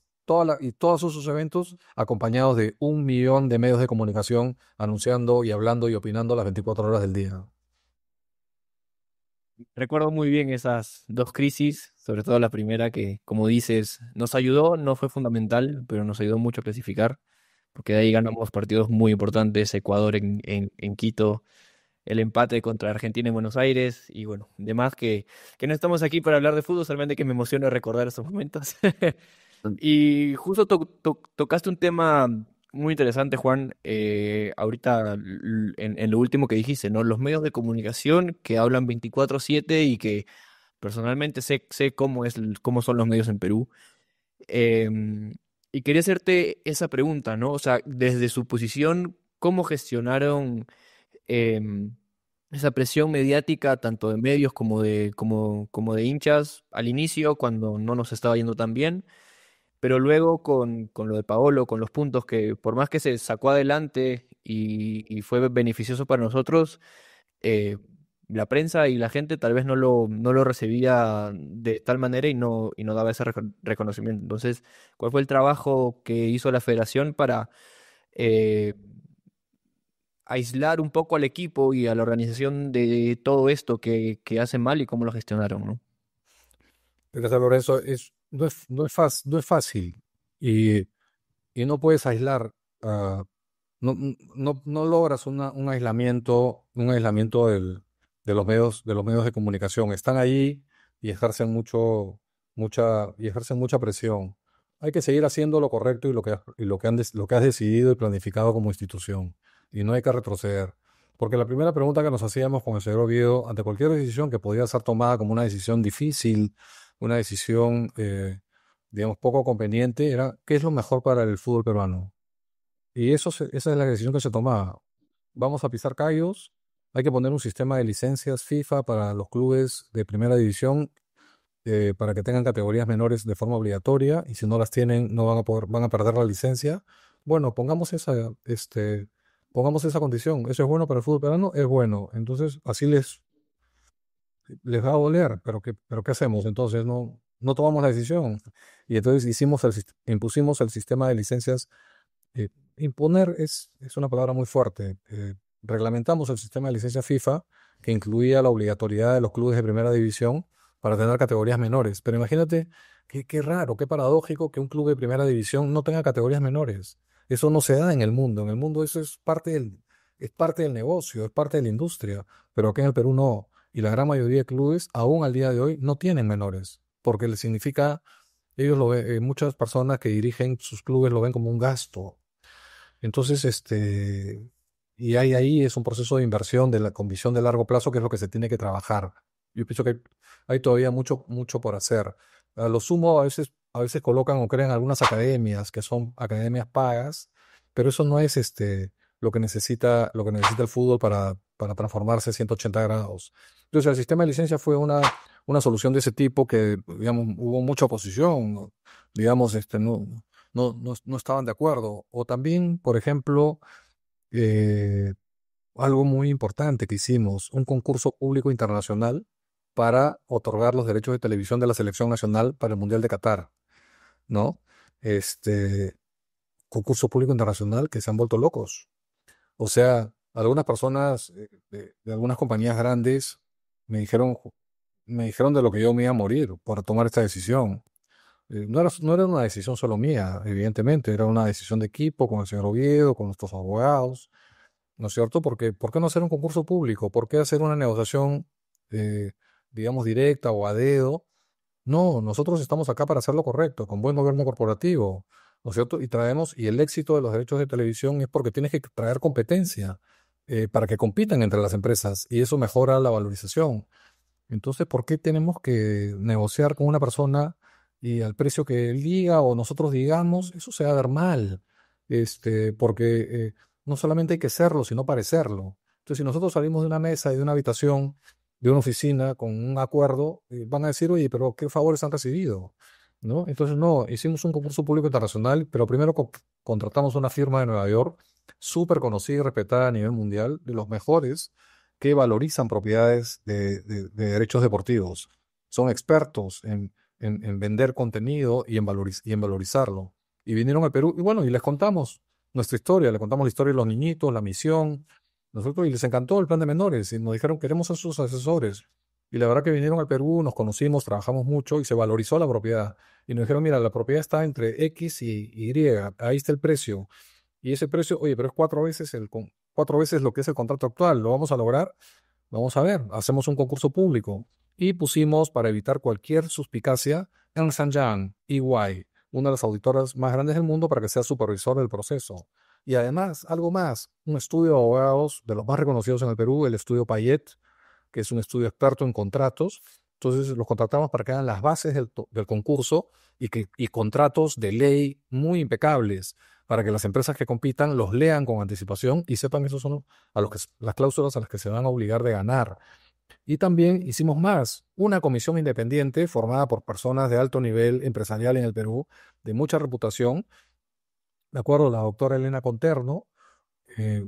Y todos esos eventos acompañados de 1 millón de medios de comunicación anunciando y hablando y opinando las 24 horas del día. Recuerdo muy bien esas dos crisis, sobre todo la primera que, como dices, nos ayudó, no fue fundamental, pero nos ayudó mucho a clasificar, porque de ahí ganamos partidos muy importantes, Ecuador en Quito, el empate contra Argentina en Buenos Aires, y bueno, demás que no estamos aquí para hablar de fútbol, solamente que me emociona recordar esos momentos. Y justo tocaste un tema muy interesante, Juan, ahorita en lo último que dijiste, ¿no? Los medios de comunicación que hablan 24/7 y que personalmente sé cómo son los medios en Perú. Em, y quería hacerte esa pregunta, ¿no? O sea, desde su posición, ¿cómo gestionaron em, esa presión mediática, tanto de medios como de hinchas, al inicio, cuando no nos estaba yendo tan bien? Pero luego con lo de Paolo, con los puntos que por más que se sacó adelante y fue beneficioso para nosotros, eh, la prensa y la gente tal vez no lo recibía de tal manera y no daba ese reconocimiento. Entonces, ¿cuál fue el trabajo que hizo la federación para eh, aislar un poco al equipo y a la organización de todo esto que hacen mal y cómo lo gestionaron, ¿no? Gracias, Lorenzo. No es fácil y, y no puedes aislar. No logras un aislamiento de los medios de comunicación. Están ahí y ejercen mucha presión. Hay que seguir haciendo lo correcto y lo que has decidido y planificado como institución. Y no hay que retroceder. Porque la primera pregunta que nos hacíamos con el señor Oviedo, ante cualquier decisión que podía ser tomada como una decisión difícil, una decisión, digamos, poco conveniente, era: ¿qué es lo mejor para el fútbol peruano? Y esa es la decisión que se tomaba. Vamos a pisar callos, hay que poner un sistema de licencias FIFA para los clubes de primera división, para que tengan categorías menores de forma obligatoria, y si no las tienen no van a perder la licencia. Bueno, pongamos esa condición. ¿Eso es bueno para el fútbol peruano? Es bueno. Entonces, así les va a doler, pero ¿qué hacemos? Entonces no tomamos la decisión. Y entonces impusimos el sistema de licencias. Imponer es una palabra muy fuerte. Reglamentamos el sistema de licencia FIFA, que incluía la obligatoriedad de los clubes de primera división para tener categorías menores. Pero imagínate qué raro, qué paradójico que un club de primera división no tenga categorías menores. Eso no se da en el mundo. En el mundo eso es parte del negocio, es parte de la industria. Pero aquí en el Perú no. Y la gran mayoría de clubes, aún al día de hoy, no tienen menores, porque les significa, ellos lo ven, muchas personas que dirigen sus clubes lo ven como un gasto. Entonces, y ahí es un proceso de inversión con visión de largo plazo, que es lo que se tiene que trabajar. Yo pienso que hay todavía mucho, mucho por hacer. A lo sumo, a veces a veces colocan o crean algunas academias que son academias pagas, pero eso no es lo que necesita el fútbol para transformarse 180 grados. Entonces, el sistema de licencia fue una solución de ese tipo que, digamos, hubo mucha oposición, ¿no? Digamos, no estaban de acuerdo. O también, por ejemplo, eh, algo muy importante que hicimos, un concurso público internacional para otorgar los derechos de televisión de la selección nacional para el Mundial de Qatar, ¿no? Este concurso público internacional que se han vuelto locos. O sea, algunas personas de algunas compañías grandes me dijeron, me dijeron de lo que yo me iba a morir por tomar esta decisión. No era una decisión solo mía, evidentemente, era una decisión de equipo con el señor Oviedo, con nuestros abogados, ¿no es cierto? Porque, ¿por qué no hacer un concurso público? ¿Por qué hacer una negociación, eh, digamos, directa o a dedo? No, nosotros estamos acá para hacer lo correcto, con buen gobierno corporativo, ¿no es cierto? Y el éxito de los derechos de televisión es porque tienes que traer competencia para que compitan entre las empresas y eso mejora la valorización. Entonces, ¿por qué tenemos que negociar con una persona y al precio que él diga o nosotros digamos? Eso se va a ver mal, porque no solamente hay que serlo, sino parecerlo. Entonces, si nosotros salimos de una mesa y de una habitación, de una oficina con un acuerdo, van a decir, oye, pero ¿qué favores han recibido? ¿No? Entonces, no, hicimos un concurso público internacional, pero primero contratamos una firma de Nueva York, súper conocida y respetada a nivel mundial, de los mejores que valorizan propiedades de derechos deportivos. Son expertos en vender contenido y en valorizarlo. Y vinieron al Perú y bueno, y les contamos nuestra historia, le contamos la historia de los niñitos, la misión, nosotros, y les encantó el plan de menores y nos dijeron, queremos ser sus asesores. Y la verdad que vinieron al Perú, nos conocimos, trabajamos mucho y se valorizó la propiedad. Y nos dijeron, mira, la propiedad está entre X y Y, ahí está el precio. Y ese precio, oye, pero es cuatro veces lo que es el contrato actual. ¿Lo vamos a lograr? Vamos a ver, hacemos un concurso público. Y pusimos, para evitar cualquier suspicacia, Ernst Young, EY, una de las auditoras más grandes del mundo, para que sea supervisor del proceso. Y además, algo más, un estudio de abogados de los más reconocidos en el Perú, el estudio Payet, que es un estudio experto en contratos. Entonces los contratamos para que hagan las bases del concurso y contratos de ley muy impecables, para que las empresas que compitan los lean con anticipación y sepan que esos son las cláusulas a las que se van a obligar de ganar. Y también hicimos más, una comisión independiente formada por personas de alto nivel empresarial en el Perú, de mucha reputación, de acuerdo, la doctora Elena Conterno,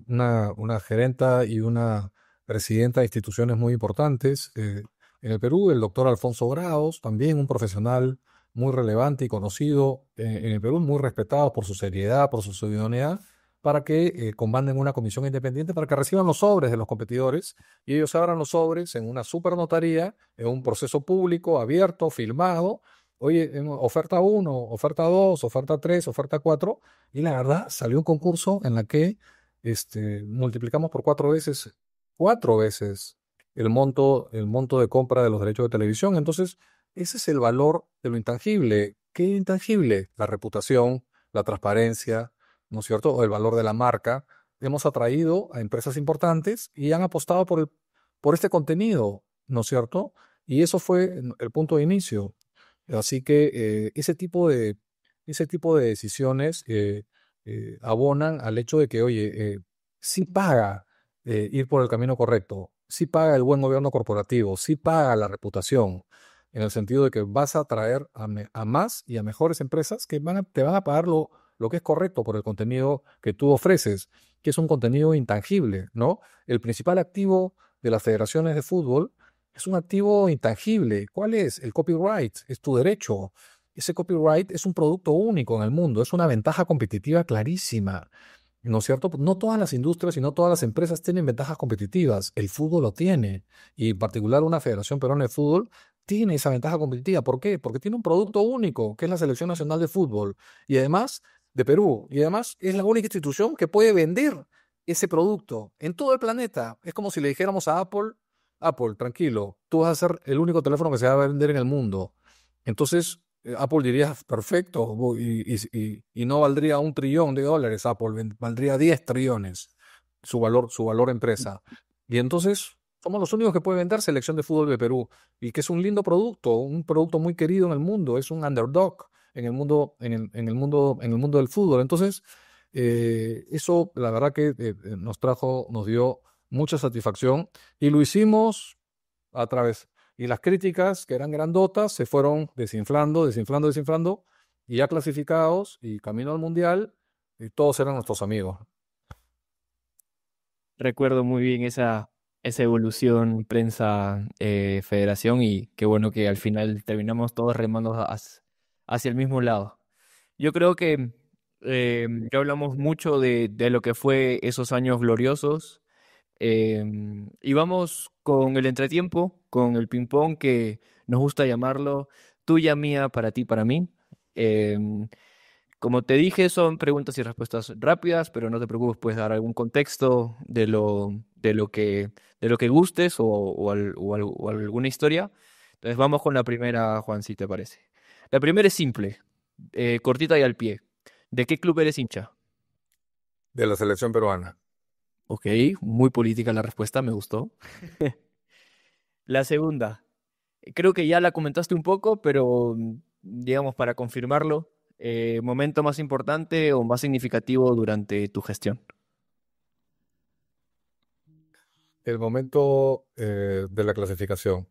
una gerenta y una presidenta de instituciones muy importantes en el Perú, el doctor Alfonso Graos, también un profesional muy relevante y conocido en el Perú, muy respetado por su seriedad, por su idoneidad, para que comanden una comisión independiente para que reciban los sobres de los competidores y ellos abran los sobres en una supernotaría, en un proceso público, abierto, filmado. Oye, en oferta uno, oferta 2, oferta 3, oferta 4, y la verdad salió un concurso en la que multiplicamos por cuatro veces el monto de compra de los derechos de televisión. Entonces, ese es el valor de lo intangible. ¿Qué intangible? La reputación, la transparencia, ¿no es cierto? O el valor de la marca. Hemos atraído a empresas importantes y han apostado por este contenido, ¿no es cierto? Y eso fue el punto de inicio. Así que ese tipo de decisiones abonan al hecho de que, oye, sí paga ir por el camino correcto, sí paga el buen gobierno corporativo, sí paga la reputación, en el sentido de que vas a atraer a más y a mejores empresas que te van a pagar lo que es correcto por el contenido que tú ofreces, que es un contenido intangible, ¿no? El principal activo de las federaciones de fútbol es un activo intangible. ¿Cuál es? El copyright, es tu derecho. Ese copyright es un producto único en el mundo, es una ventaja competitiva clarísima, ¿no es cierto? No todas las industrias y no todas las empresas tienen ventajas competitivas. El fútbol lo tiene, y en particular una Federación Peruana de Fútbol tiene esa ventaja competitiva. ¿Por qué? Porque tiene un producto único, que es la Selección Nacional de Fútbol, y además de Perú, y además es la única institución que puede vender ese producto en todo el planeta. Es como si le dijéramos a Apple, Apple, tranquilo, tú vas a ser el único teléfono que se va a vender en el mundo. Entonces, Apple diría, perfecto, y no valdría $1 trillón, Apple valdría 10 trillones su valor empresa. Y entonces, somos los únicos que pueden vender Selección de Fútbol de Perú, y que es un lindo producto, un producto muy querido en el mundo, es un underdog en el mundo del fútbol. Entonces, eso la verdad que nos dio mucha satisfacción y lo hicimos a través. Y las críticas, que eran grandotas, se fueron desinflando, desinflando, desinflando, y ya clasificados y camino al Mundial, y todos eran nuestros amigos. Recuerdo muy bien esa evolución prensa-federación y qué bueno que al final terminamos todos remando hacia el mismo lado. Yo creo que ya hablamos mucho de lo que fue esos años gloriosos. Y vamos con el entretiempo, con el ping-pong que nos gusta llamarlo tuya, mía, para ti, para mí. Em, Como te dije, son preguntas y respuestas rápidas, pero no te preocupes, puedes dar algún contexto de lo que gustes o alguna historia. Entonces vamos con la primera, Juan, si te parece. La primera es simple, cortita y al pie. ¿De qué club eres hincha? De la selección peruana. Ok, muy política la respuesta, me gustó. La segunda, creo que ya la comentaste un poco, pero digamos para confirmarlo, momento más importante o más significativo durante tu gestión. El momento de la clasificación.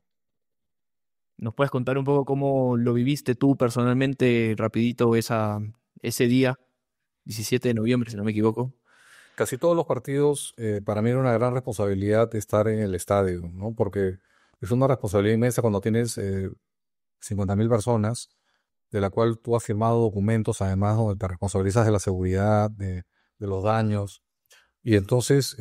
¿Nos puedes contar un poco cómo lo viviste tú personalmente, rapidito, ese día, 17 de noviembre, si no me equivoco? Casi todos los partidos, para mí era una gran responsabilidad estar en el estadio, ¿no? Porque es una responsabilidad inmensa cuando tienes 50.000 personas, de la cual tú has firmado documentos, además, donde te responsabilizas de la seguridad, de los daños. Y entonces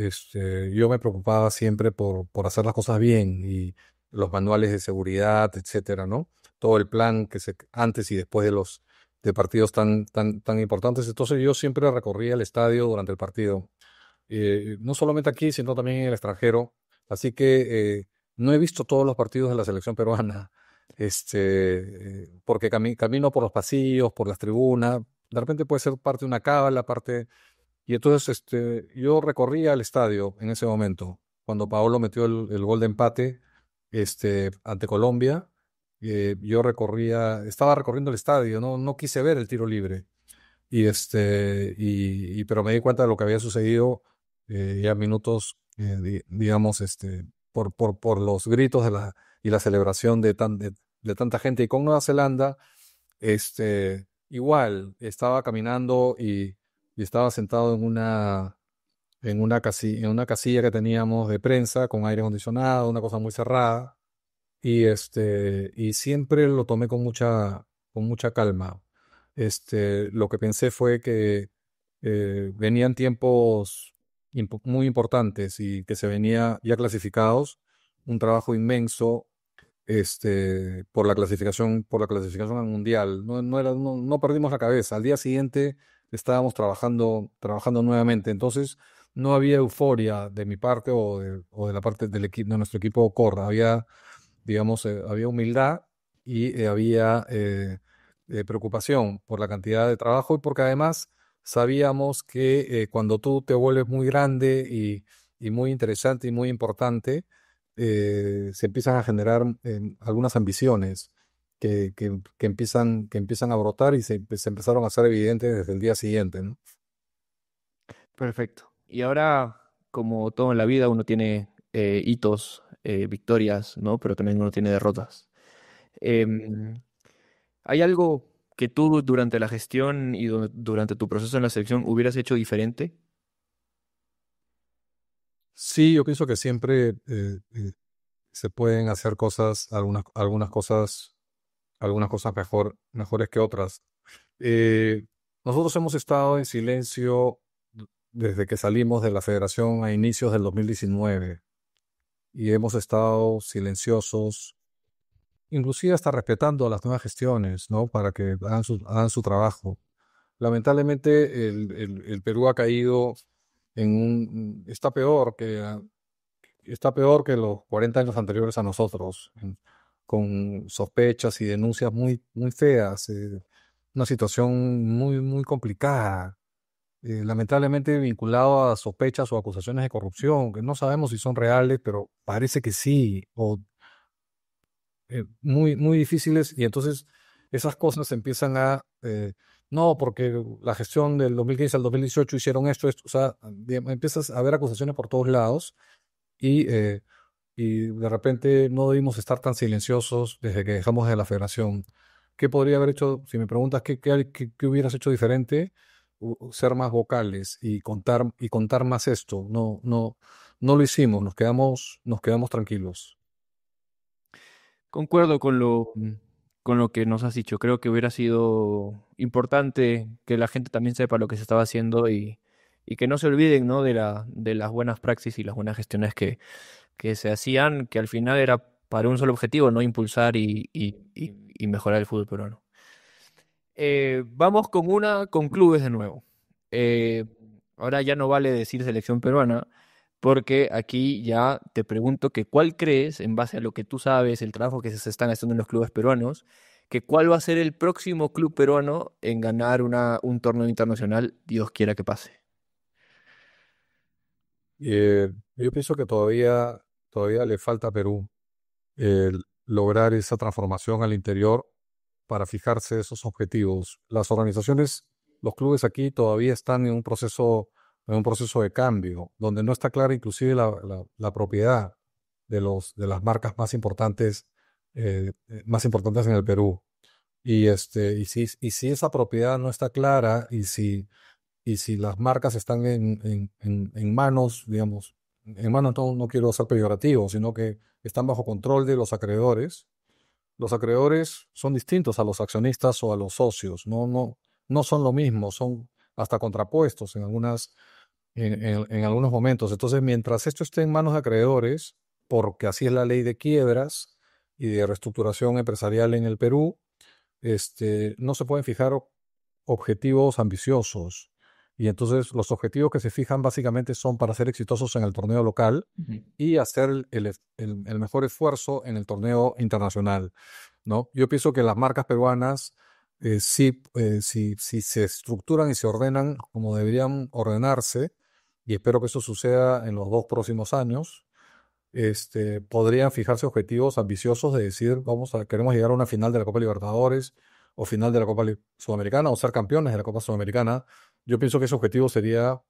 yo me preocupaba siempre por hacer las cosas bien y los manuales de seguridad, etcétera, ¿no? Todo el plan antes y después de partidos tan importantes. Entonces yo siempre recorría el estadio durante el partido, no solamente aquí, sino también en el extranjero. Así que no he visto todos los partidos de la selección peruana, porque camino por los pasillos, por las tribunas. De repente puede ser parte de una cábala, y entonces yo recorría el estadio en ese momento, cuando Paolo metió el gol de empate ante Colombia. Estaba recorriendo el estadio, no quise ver el tiro libre. Pero me di cuenta de lo que había sucedido ya minutos, digamos, por los gritos y la celebración de tanta gente. Y con Nueva Zelanda, igual, estaba caminando y estaba sentado en una casilla que teníamos de prensa con aire acondicionado, una cosa muy cerrada, y siempre lo tomé con mucha calma. Lo que pensé fue que venían tiempos muy importantes y que se venía ya clasificados, un trabajo inmenso por la clasificación al mundial. No perdimos la cabeza. Al día siguiente estábamos trabajando nuevamente. Entonces, no había euforia de mi parte o de la parte del equipo, de nuestro equipo Corra. Digamos, había humildad y había preocupación por la cantidad de trabajo y porque además sabíamos que cuando tú te vuelves muy grande y muy interesante y muy importante, se empiezan a generar algunas ambiciones que empiezan a brotar y se empezaron a hacer evidentes desde el día siguiente, ¿no? Perfecto. Y ahora, como todo en la vida, uno tiene hitos, victorias, ¿no? Pero también uno tiene derrotas. Em, ¿Hay algo que tú durante la gestión y durante tu proceso en la selección hubieras hecho diferente? Sí, yo pienso que siempre se pueden hacer algunas cosas mejores que otras. Eh, Nosotros hemos estado en silencio desde que salimos de la federación a inicios del 2019 y hemos estado silenciosos, inclusive hasta respetando a las nuevas gestiones, ¿no? Para que hagan su trabajo. Lamentablemente el Perú ha caído está peor que los 40 años anteriores a nosotros, con sospechas y denuncias muy feas, una situación muy complicada, lamentablemente vinculado a sospechas o acusaciones de corrupción, que no sabemos si son reales, pero parece que sí, o muy difíciles, y entonces esas cosas empiezan no, porque la gestión del 2015 al 2018 hicieron esto, o sea, empiezas a ver acusaciones por todos lados y, eh, y de repente no debimos estar tan silenciosos desde que dejamos de la federación. ¿Qué podría haber hecho? Si me preguntas qué hubieras hecho diferente, ser más vocales y contar más esto. No lo hicimos, nos quedamos tranquilos. Concuerdo con lo que nos has dicho. Creo que hubiera sido importante que la gente también sepa lo que se estaba haciendo y que no se olviden, ¿no? De las buenas praxis y las buenas gestiones que se hacían, que al final era para un solo objetivo, ¿no? Impulsar y mejorar el fútbol peruano. Vamos con clubes de nuevo. Eh, Ahora ya no vale decir selección peruana, porque aquí ya te pregunto que cuál crees, en base a lo que tú sabes, el trabajo que se están haciendo en los clubes peruanos, que cuál va a ser el próximo club peruano en ganar un torneo internacional, Dios quiera que pase. Yo pienso que todavía le falta a Perú lograr esa transformación al interior para fijarse esos objetivos. Las organizaciones, los clubes aquí todavía están en un proceso de cambio, donde no está clara inclusive la propiedad de las marcas más importantes en el Perú. Y si esa propiedad no está clara y si las marcas están en manos, digamos, en manos no quiero ser peyorativo, sino que están bajo control de los acreedores son distintos a los accionistas o a los socios, no son lo mismo, son hasta contrapuestos en algunos momentos. Entonces, mientras esto esté en manos de acreedores, porque así es la ley de quiebras y de reestructuración empresarial en el Perú, no se pueden fijar objetivos ambiciosos. Y entonces los objetivos que se fijan básicamente son para ser exitosos en el torneo local Ujú. y hacer el mejor esfuerzo en el torneo internacional, ¿no? Yo pienso que las marcas peruanas, si se estructuran y se ordenan como deberían ordenarse, y espero que eso suceda en los 2 próximos años, podrían fijarse objetivos ambiciosos de decir, queremos llegar a una final de la Copa Libertadores o final de la Copa Sudamericana o ser campeones de la Copa Sudamericana. Yo pienso que ese objetivo sería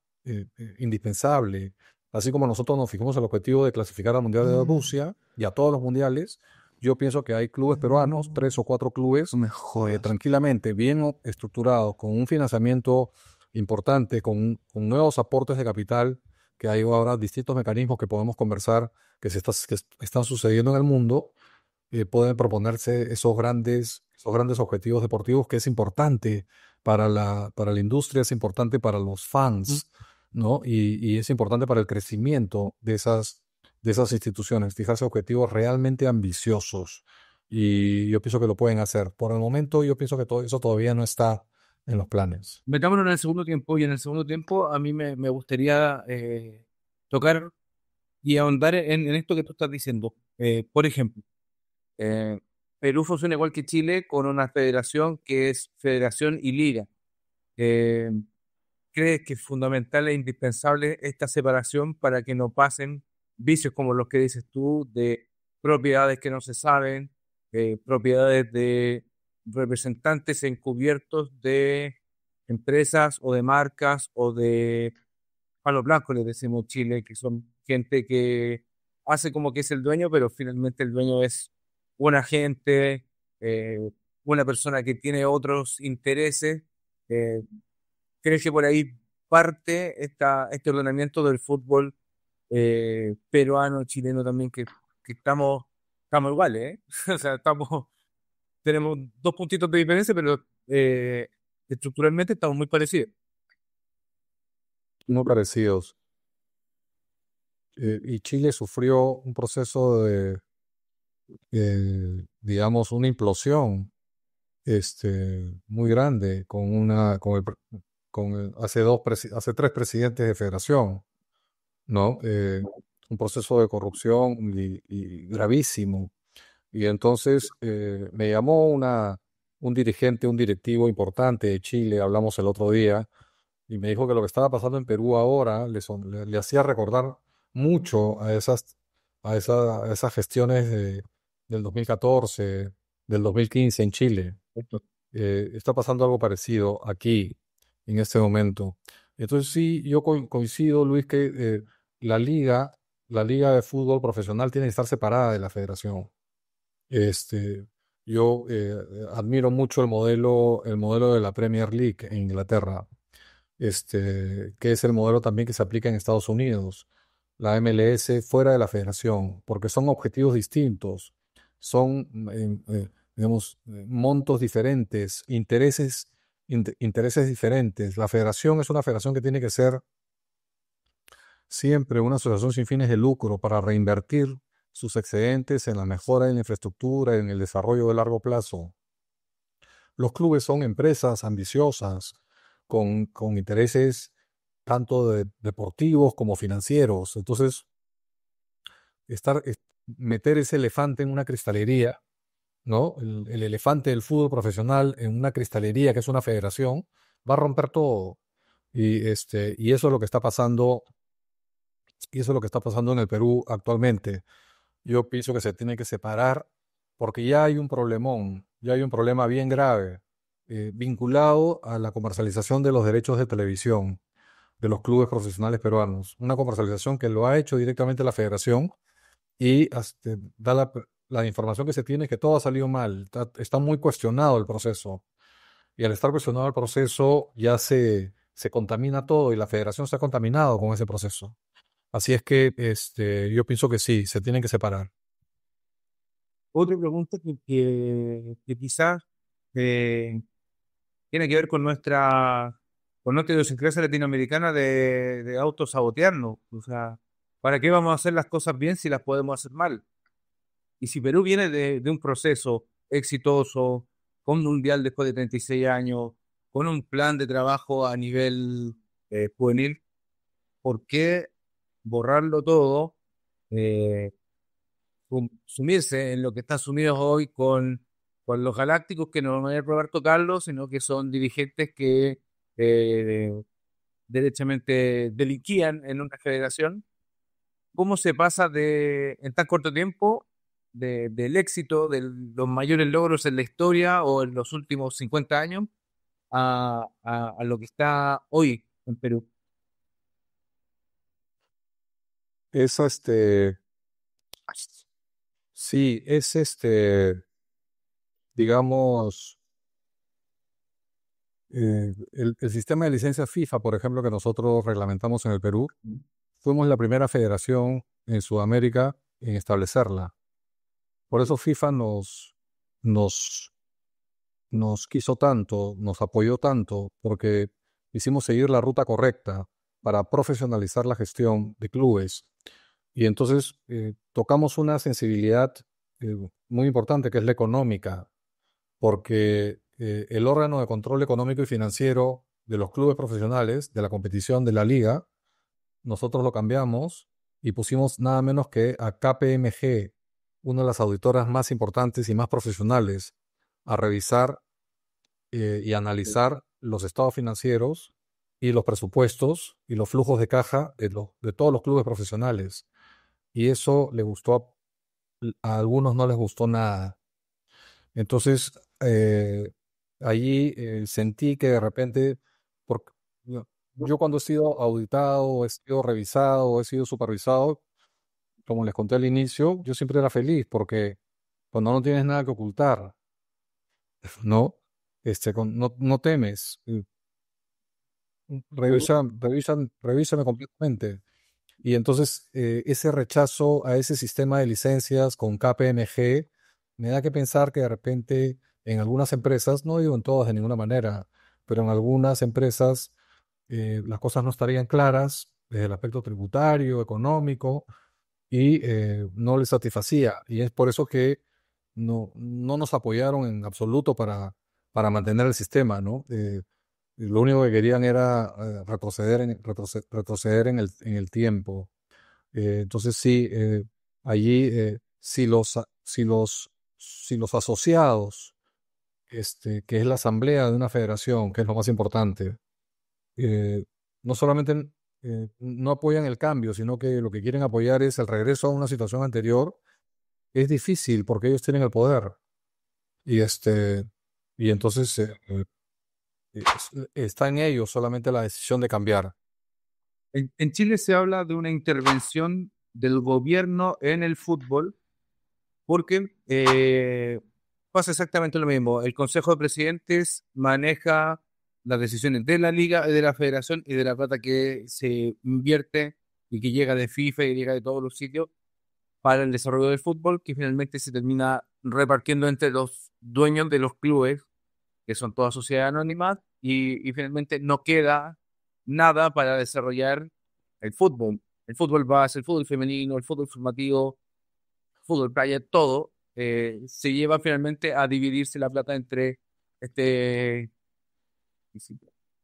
indispensable. Así como nosotros nos fijamos el objetivo de clasificar al Mundial de Rusia y a todos los mundiales, yo pienso que hay clubes peruanos, 3 o 4 clubes, No me jodas. tranquilamente, bien estructurados, con un financiamiento importante, con nuevos aportes de capital, que hay ahora distintos mecanismos que podemos conversar que están sucediendo en el mundo, pueden proponerse esos grandes objetivos deportivos que es importante para la industria, es importante para los fans, ¿no? Y es importante para el crecimiento de esas instituciones, fijarse objetivos realmente ambiciosos. Y yo pienso que lo pueden hacer. Por el momento, yo pienso que todo eso todavía no está en los planes. Metámonos en el segundo tiempo y en el segundo tiempo a mí me gustaría tocar y ahondar en esto que tú estás diciendo. Por ejemplo, eh, Perú funciona igual que Chile con una federación que es Federación y Liga. Eh, ¿Crees que es fundamental e indispensable esta separación para que no pasen vicios como los que dices tú, de propiedades que no se saben, propiedades de representantes encubiertos de empresas o de marcas o de palos blancos, les decimos en Chile, que son gente que hace como que es el dueño, pero finalmente el dueño es un agente, una persona que tiene otros intereses? eh, ¿Crees que por ahí parte este ordenamiento del fútbol peruano, chileno también, que estamos iguales, ¿eh? O sea, tenemos dos puntitos de diferencia, pero estructuralmente estamos muy parecidos. Muy parecidos. Y Chile sufrió un proceso digamos, una implosión muy grande hace 3 presidentes de federación, ¿no? Un proceso de corrupción y gravísimo. Y entonces me llamó un dirigente, un directivo importante de Chile, hablamos el otro día, y me dijo que lo que estaba pasando en Perú ahora le hacía recordar mucho a esas gestiones del 2014, del 2015 en Chile. Está pasando algo parecido aquí en este momento. Entonces sí, yo coincido, Luis, que la liga, la liga de fútbol profesional tiene que estar separada de la federación. Este, yo admiro mucho el modelo de la Premier League en Inglaterra, que es el modelo también que se aplica en Estados Unidos, la MLS fuera de la federación, porque son objetivos distintos, son, digamos, montos diferentes, intereses diferentes. La federación es una federación que tiene que ser siempre una asociación sin fines de lucro para reinvertir sus excedentes en la mejora de la infraestructura, en el desarrollo de largo plazo. Los clubes son empresas ambiciosas, con intereses tanto deportivos como financieros. Entonces, estar, es- meter ese elefante en una cristalería, ¿no? El elefante del fútbol profesional en una cristalería que es una federación, va a romper todo. Y eso es lo que está pasando, y eso es lo que está pasando en el Perú actualmente. Yo pienso que se tiene que separar porque ya hay un problemón, ya hay un problema bien grave vinculado a la comercialización de los derechos de televisión de los clubes profesionales peruanos. Una comercialización que lo ha hecho directamente la federación y da la información que se tiene es que todo ha salido mal. Está muy cuestionado el proceso. Y al estar cuestionado el proceso ya se contamina todo y la federación se ha contaminado con ese proceso. Así es que yo pienso que sí, se tienen que separar. Otra pregunta que quizás eh, tiene que ver con nuestra idiosincrasia latinoamericana de autosabotearnos. O sea, ¿para qué vamos a hacer las cosas bien si las podemos hacer mal? Y si Perú viene de un proceso exitoso, con un mundial después de 36 años, con un plan de trabajo a nivel juvenil, ¿por qué borrarlo todo? eh, Sumirse en lo que está sumido hoy con los galácticos que no es Roberto Carlos, sino que son dirigentes que derechamente delinquían en una federación. ¿Cómo se pasa en tan corto tiempo del éxito, de los mayores logros en la historia o en los últimos 50 años a lo que está hoy en Perú? Eso, sí, es digamos, el sistema de licencia FIFA, por ejemplo, que nosotros reglamentamos en el Perú, fuimos la primera federación en Sudamérica en establecerla. Por eso FIFA nos, nos quiso tanto, nos apoyó tanto, porque hicimos seguir la ruta correcta para profesionalizar la gestión de clubes. Y entonces tocamos una sensibilidad muy importante, que es la económica, porque el órgano de control económico y financiero de los clubes profesionales, de la competición de la liga, nosotros lo cambiamos y pusimos nada menos que a KPMG, una de las auditoras más importantes y más profesionales, a revisar y analizar los estados financieros y los presupuestos y los flujos de caja de todos los clubes profesionales. Y eso le gustó a algunos, no les gustó nada. Entonces, allí sentí que de repente, porque yo cuando he sido auditado, he sido revisado, he sido supervisado, como les conté al inicio, yo siempre era feliz porque cuando no tienes nada que ocultar, ¿no? No temes, revísame completamente. Y entonces ese rechazo a ese sistema de licencias con KPMG me da que pensar que de repente en algunas empresas, no digo en todas de ninguna manera, pero en algunas empresas las cosas no estarían claras desde el aspecto tributario, económico, y no les satisfacía. Y es por eso que no nos apoyaron en absoluto para mantener el sistema, ¿no? Lo único que querían era retroceder en el tiempo. Entonces sí, allí si los asociados, que es la asamblea de una federación, que es lo más importante, no solamente no apoyan el cambio, sino que lo que quieren apoyar es el regreso a una situación anterior, es difícil porque ellos tienen el poder. Y Y entonces está en ellos solamente la decisión de cambiar. En Chile se habla de una intervención del gobierno en el fútbol porque pasa exactamente lo mismo. El Consejo de Presidentes maneja las decisiones de la liga, de la federación y de la plata que se invierte y que llega de FIFA y llega de todos los sitios para el desarrollo del fútbol, que finalmente se termina repartiendo entre los dueños de los clubes, que son todas sociedades anónimas, y finalmente no queda nada para desarrollar el fútbol. El fútbol base, el fútbol femenino, el fútbol formativo, fútbol playa, todo se lleva finalmente a dividirse la plata entre este,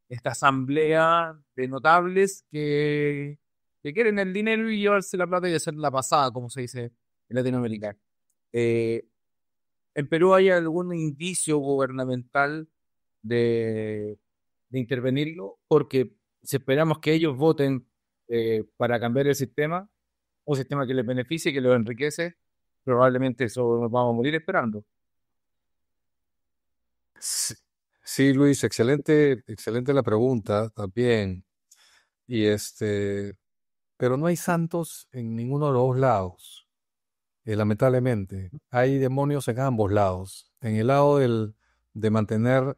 esta asamblea de notables que quieren el dinero y llevarse la plata y hacer la pasada, como se dice en Latinoamérica. Eh, ¿En Perú hay algún indicio gubernamental de, de intervenirlo? Porque si esperamos que ellos voten para cambiar el sistema, un sistema que les beneficie, que los enriquece, probablemente eso nos vamos a morir esperando. Sí, sí, Luis, excelente, excelente la pregunta también. Y pero no hay santos en ninguno de los dos lados, lamentablemente. Hay demonios en ambos lados. En el lado de mantener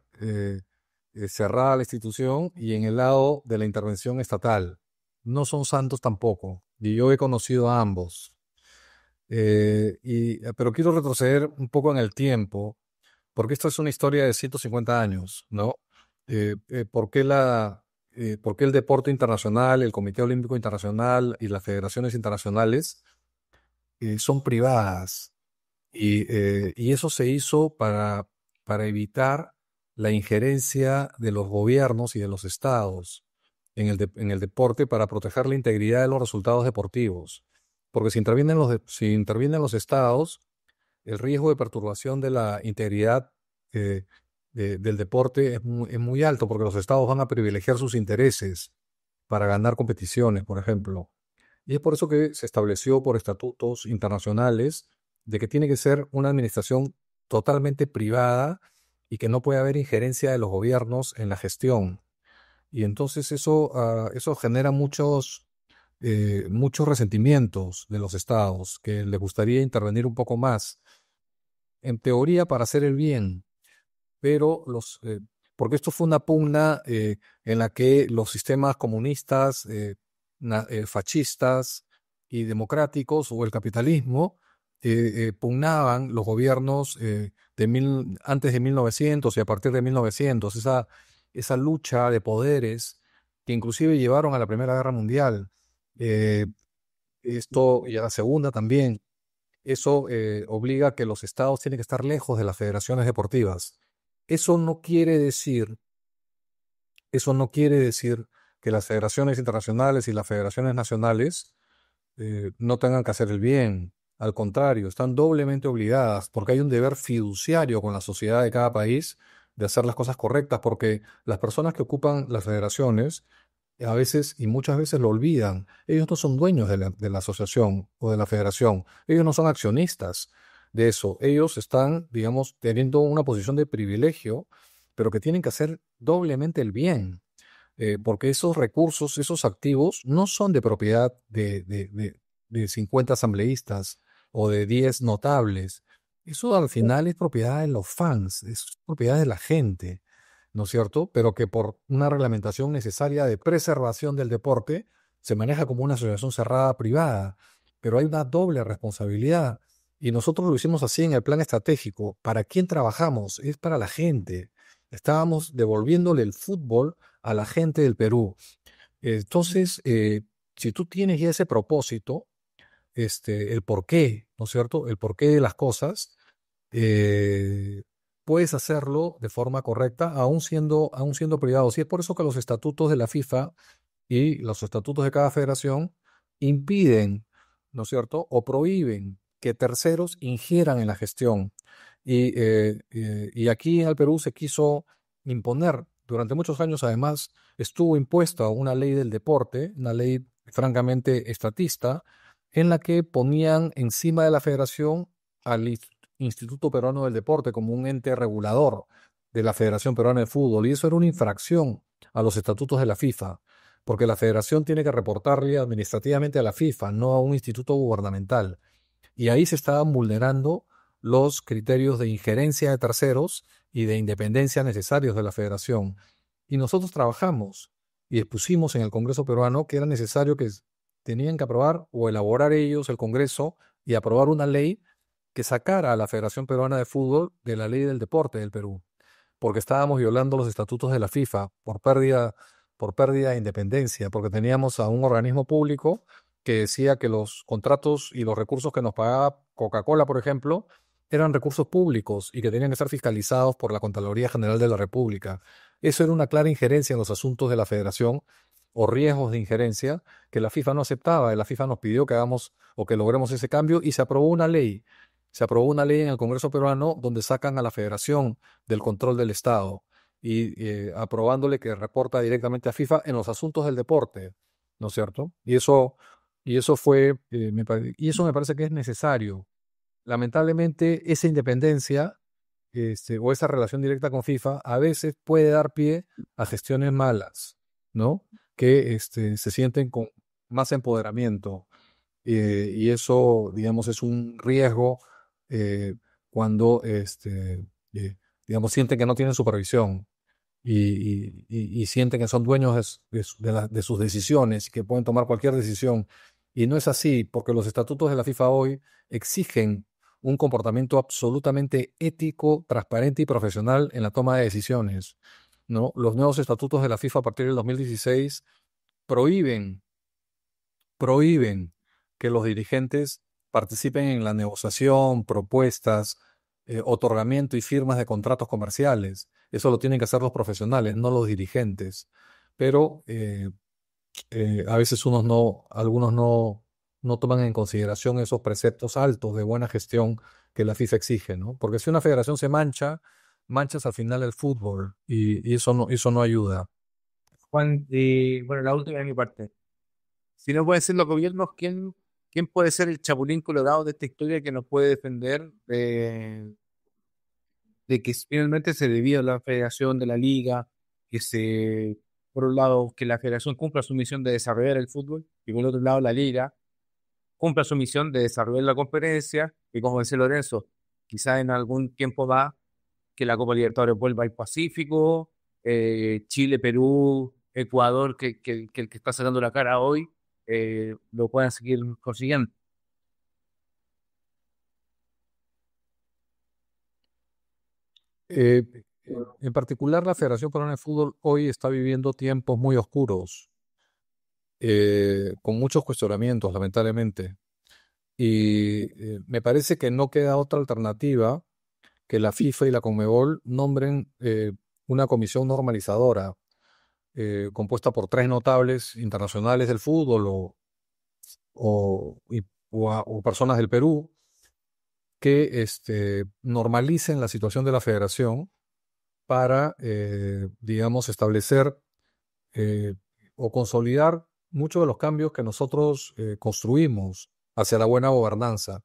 cerrada la institución y en el lado de la intervención estatal. No son santos tampoco. Y yo he conocido a ambos. Pero quiero retroceder un poco en el tiempo, porque esto es una historia de 150 años, ¿no? ¿Por qué el deporte internacional, el Comité Olímpico Internacional y las federaciones internacionales son privadas? Y eso se hizo para evitar la injerencia de los gobiernos y de los estados en el deporte para proteger la integridad de los resultados deportivos. Porque si intervienen los estados, el riesgo de perturbación de la integridad eh, del deporte es muy alto, porque los estados van a privilegiar sus intereses para ganar competiciones, por ejemplo. Y es por eso que se estableció por estatutos internacionales de que tiene que ser una administración totalmente privada y que no puede haber injerencia de los gobiernos en la gestión. Y entonces eso genera muchos resentimientos de los estados que les gustaría intervenir un poco más, en teoría para hacer el bien, pero porque esto fue una pugna en la que los sistemas comunistas, fascistas y democráticos o el capitalismo pugnaban los gobiernos antes de 1900 y a partir de 1900, esa lucha de poderes que inclusive llevaron a la Primera Guerra Mundial, eh, esto y a la Segunda también. Eso obliga a que los estados tienen que estar lejos de las federaciones deportivas. Eso no quiere decir, eso no quiere decir que las federaciones internacionales y las federaciones nacionales no tengan que hacer el bien. Al contrario, están doblemente obligadas porque hay un deber fiduciario con la sociedad de cada país de hacer las cosas correctas, porque las personas que ocupan las federaciones a veces y muchas veces lo olvidan. Ellos no son dueños de la asociación o de la federación. Ellos no son accionistas de eso. Ellos están, digamos, teniendo una posición de privilegio, pero que tienen que hacer doblemente el bien, porque esos recursos, esos activos, no son de propiedad de 50 asambleístas o de 10 notables. Eso al final es propiedad de los fans, es propiedad de la gente, ¿no es cierto? Pero que por una reglamentación necesaria de preservación del deporte se maneja como una asociación cerrada privada, pero hay una doble responsabilidad. Y nosotros lo hicimos así en el plan estratégico. ¿Para quién trabajamos? Es para la gente. Estábamos devolviéndole el fútbol a la gente del Perú. Entonces, si tú tienes ya ese propósito, el porqué, ¿no es cierto? El porqué de las cosas, eh, puedes hacerlo de forma correcta, aún siendo privado. Y es por eso que los estatutos de la FIFA y los estatutos de cada federación impiden, ¿no es cierto? O prohíben que terceros ingieran en la gestión. Y aquí en el Perú se quiso imponer, durante muchos años además, estuvo impuesta una ley del deporte, una ley francamente estatista, en la que ponían encima de la federación al Instituto Peruano del Deporte como un ente regulador. de la Federación Peruana de Fútbol, y eso era una infracción a los estatutos de la FIFA, porque la federación tiene que reportarle administrativamente a la FIFA, no a un instituto gubernamental. Y ahí se estaban vulnerando los criterios de injerencia de terceros y de independencia necesarios de la federación. Y nosotros trabajamos y expusimos en el Congreso peruano que era necesario que tenían que aprobar o elaborar ellos, el Congreso, y aprobar una ley que sacara a la Federación Peruana de Fútbol de la ley del deporte del Perú, porque estábamos violando los estatutos de la FIFA por pérdida de independencia, porque teníamos a un organismo público que decía que los contratos y los recursos que nos pagaba Coca-Cola, por ejemplo, eran recursos públicos y que tenían que ser fiscalizados por la Contraloría General de la República. Eso era una clara injerencia en los asuntos de la federación o riesgos de injerencia que la FIFA no aceptaba. Y la FIFA nos pidió que hagamos o que logremos ese cambio y se aprobó una ley. Se aprobó una ley en el Congreso peruano donde sacan a la federación del control del Estado y aprobándole que reporta directamente a FIFA en los asuntos del deporte, ¿no es cierto? Y eso fue, y eso me parece que es necesario. Lamentablemente, esa independencia o esa relación directa con FIFA a veces puede dar pie a gestiones malas, ¿no? Que se sienten con más empoderamiento. Y eso, digamos, es un riesgo eh, cuando, digamos, sienten que no tienen supervisión y sienten que son dueños de sus decisiones y que pueden tomar cualquier decisión. Y no es así, porque los estatutos de la FIFA hoy exigen un comportamiento absolutamente ético, transparente y profesional en la toma de decisiones, ¿no? Los nuevos estatutos de la FIFA a partir del 2016 prohíben prohíben que los dirigentes participen en la negociación, propuestas, otorgamiento y firmas de contratos comerciales. Eso lo tienen que hacer los profesionales, no los dirigentes. Pero a veces algunos no toman en consideración esos preceptos altos de buena gestión que la FIFA exige, ¿no? Porque si una federación se manchas al final el fútbol y eso no ayuda. Juan, bueno, la última de mi parte. Si no pueden ser los gobiernos, ¿quién puede ser el chapulín colorado de esta historia que nos puede defender de que finalmente se debió a la federación de la liga, por un lado, que la federación cumpla su misión de desarrollar el fútbol, y por otro lado, la liga cumpla su misión de desarrollar la competencia, y como dice Lorenzo, quizá en algún tiempo va que la Copa Libertadores vuelva al Pacífico, Chile, Perú, Ecuador, que el que está sacando la cara hoy, lo puedan seguir consiguiendo. Eh, en particular, la Federación Peruana de Fútbol hoy está viviendo tiempos muy oscuros, con muchos cuestionamientos, lamentablemente. Y me parece que no queda otra alternativa que la FIFA y la Conmebol nombren una comisión normalizadora compuesta por tres notables internacionales del fútbol o personas del Perú que normalicen la situación de la federación para, digamos, establecer eh, o consolidar muchos de los cambios que nosotros construimos hacia la buena gobernanza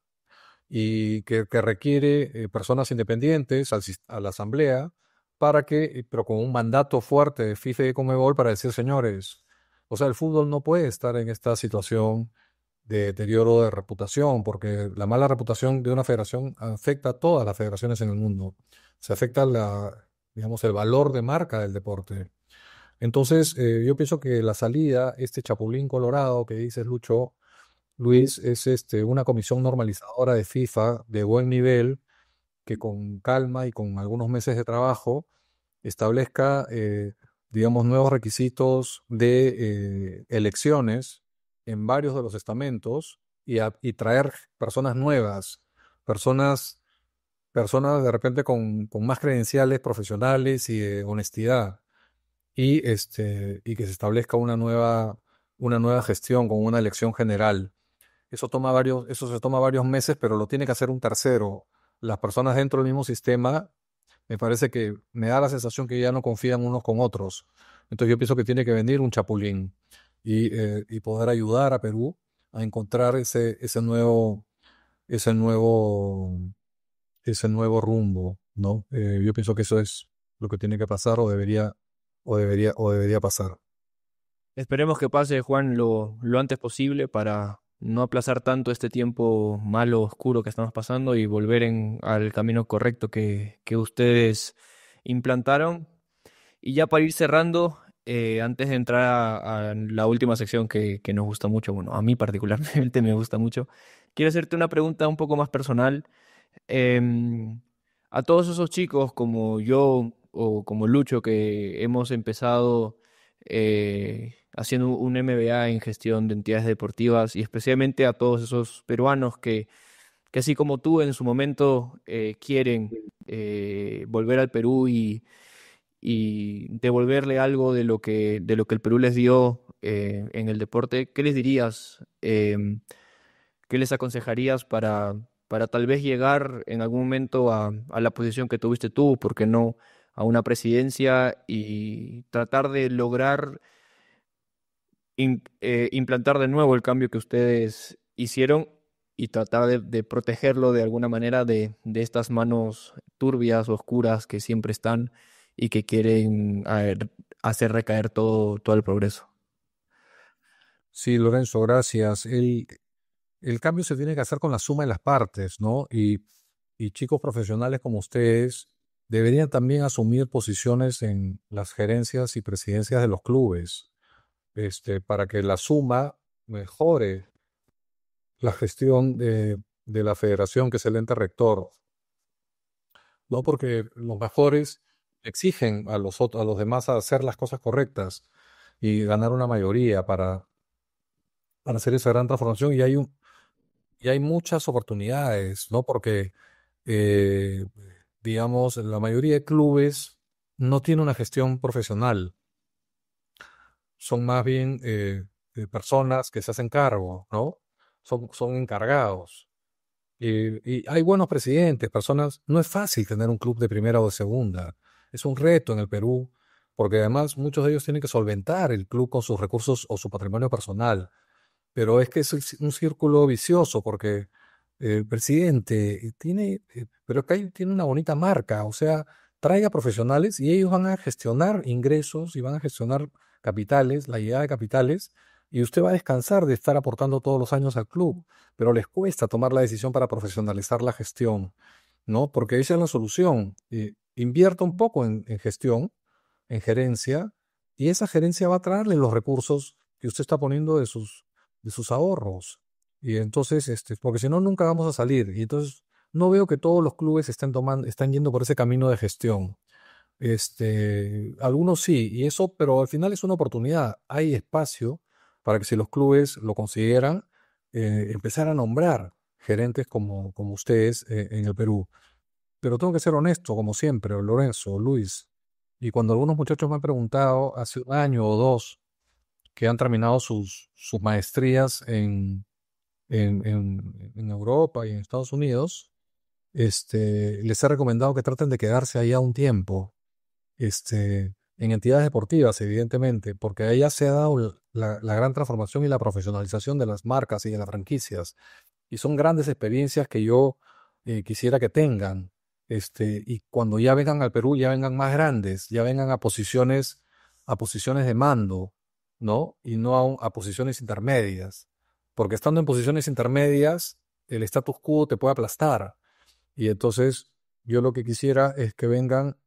y que requiere personas independientes a la Asamblea pero con un mandato fuerte de FIFA y de Conmebol para decir, señores, o sea, el fútbol no puede estar en esta situación de deterioro de reputación, porque la mala reputación de una federación afecta a todas las federaciones en el mundo. Se afecta digamos, el valor de marca del deporte. Entonces, yo pienso que la salida, este chapulín colorado que dices, Luis, es una comisión normalizadora de FIFA de buen nivel que con calma y con algunos meses de trabajo establezca, digamos, nuevos requisitos de elecciones en varios de los estamentos y traer personas nuevas, personas, personas de repente con más credenciales profesionales y de honestidad y que se establezca una nueva gestión con una elección general. Eso se toma varios meses, pero lo tiene que hacer un tercero. Las personas dentro del mismo sistema, me parece que me da la sensación que ya no confían unos con otros. Entonces yo pienso que tiene que venir un chapulín y poder ayudar a Perú a encontrar ese nuevo, ese nuevo rumbo, ¿no? Yo pienso que eso es lo que tiene que pasar o debería pasar. Esperemos que pase, Juan, lo antes posible para no aplazar tanto este tiempo malo, oscuro que estamos pasando y volver al camino correcto que ustedes implantaron. Y ya para ir cerrando, antes de entrar a la última sección que nos gusta mucho, bueno, a mí particularmente me gusta mucho, quiero hacerte una pregunta un poco más personal. Em, a todos esos chicos como yo o como Lucho que hemos empezado haciendo un MBA en gestión de entidades deportivas y especialmente a todos esos peruanos que así como tú en su momento quieren volver al Perú y devolverle algo de lo que el Perú les dio en el deporte, ¿qué les dirías? ¿Qué les aconsejarías para tal vez llegar en algún momento a la posición que tuviste tú, por qué no a una presidencia y tratar de lograr implantar de nuevo el cambio que ustedes hicieron y tratar de protegerlo de alguna manera de estas manos turbias, oscuras que siempre están y que quieren hacer recaer todo el progreso? Sí, Lorenzo, gracias. El cambio se tiene que hacer con la suma de las partes, ¿no? Y chicos profesionales como ustedes deberían también asumir posiciones en las gerencias y presidencias de los clubes, para que la suma mejore la gestión de la federación, que es el ente rector, ¿no? Porque los mejores exigen a los demás a hacer las cosas correctas y ganar una mayoría para hacer esa gran transformación. Y hay muchas oportunidades, ¿no? Porque, eh, digamos, la mayoría de clubes no tiene una gestión profesional. Son más bien personas que se hacen cargo, ¿no? Son encargados. Y hay buenos presidentes, personas. No es fácil tener un club de primera o de segunda. Es un reto en el Perú, porque además muchos de ellos tienen que solventar el club con sus recursos o su patrimonio personal. Pero es que es un círculo vicioso porque el presidente pero que ahí tiene una bonita marca, o sea, traiga profesionales y ellos van a gestionar ingresos y van a gestionar capitales, la llegada de capitales, y usted va a descansar de estar aportando todos los años al club, pero les cuesta tomar la decisión para profesionalizar la gestión, ¿no? Porque esa es la solución. Invierta un poco en gestión, en gerencia, y esa gerencia va a traerle los recursos que usted está poniendo de sus ahorros. Y entonces, porque si no, nunca vamos a salir. Y entonces, no veo que todos los clubes están yendo por ese camino de gestión. Algunos sí, y eso, pero al final es una oportunidad. Hay espacio para que si los clubes lo consideran, empezar a nombrar gerentes como ustedes en el Perú. Pero tengo que ser honesto, como siempre, Lorenzo, Luis. Y cuando algunos muchachos me han preguntado hace un año o dos que han terminado sus maestrías en Europa y en Estados Unidos, les he recomendado que traten de quedarse allá un tiempo, en entidades deportivas, evidentemente, porque ahí ya se ha dado la gran transformación y la profesionalización de las marcas y de las franquicias. Y son grandes experiencias que yo quisiera que tengan. Y cuando ya vengan al Perú, ya vengan más grandes, ya vengan a posiciones de mando, ¿no? Y no a posiciones intermedias. Porque estando en posiciones intermedias, el status quo te puede aplastar. Y entonces, yo lo que quisiera es que vengan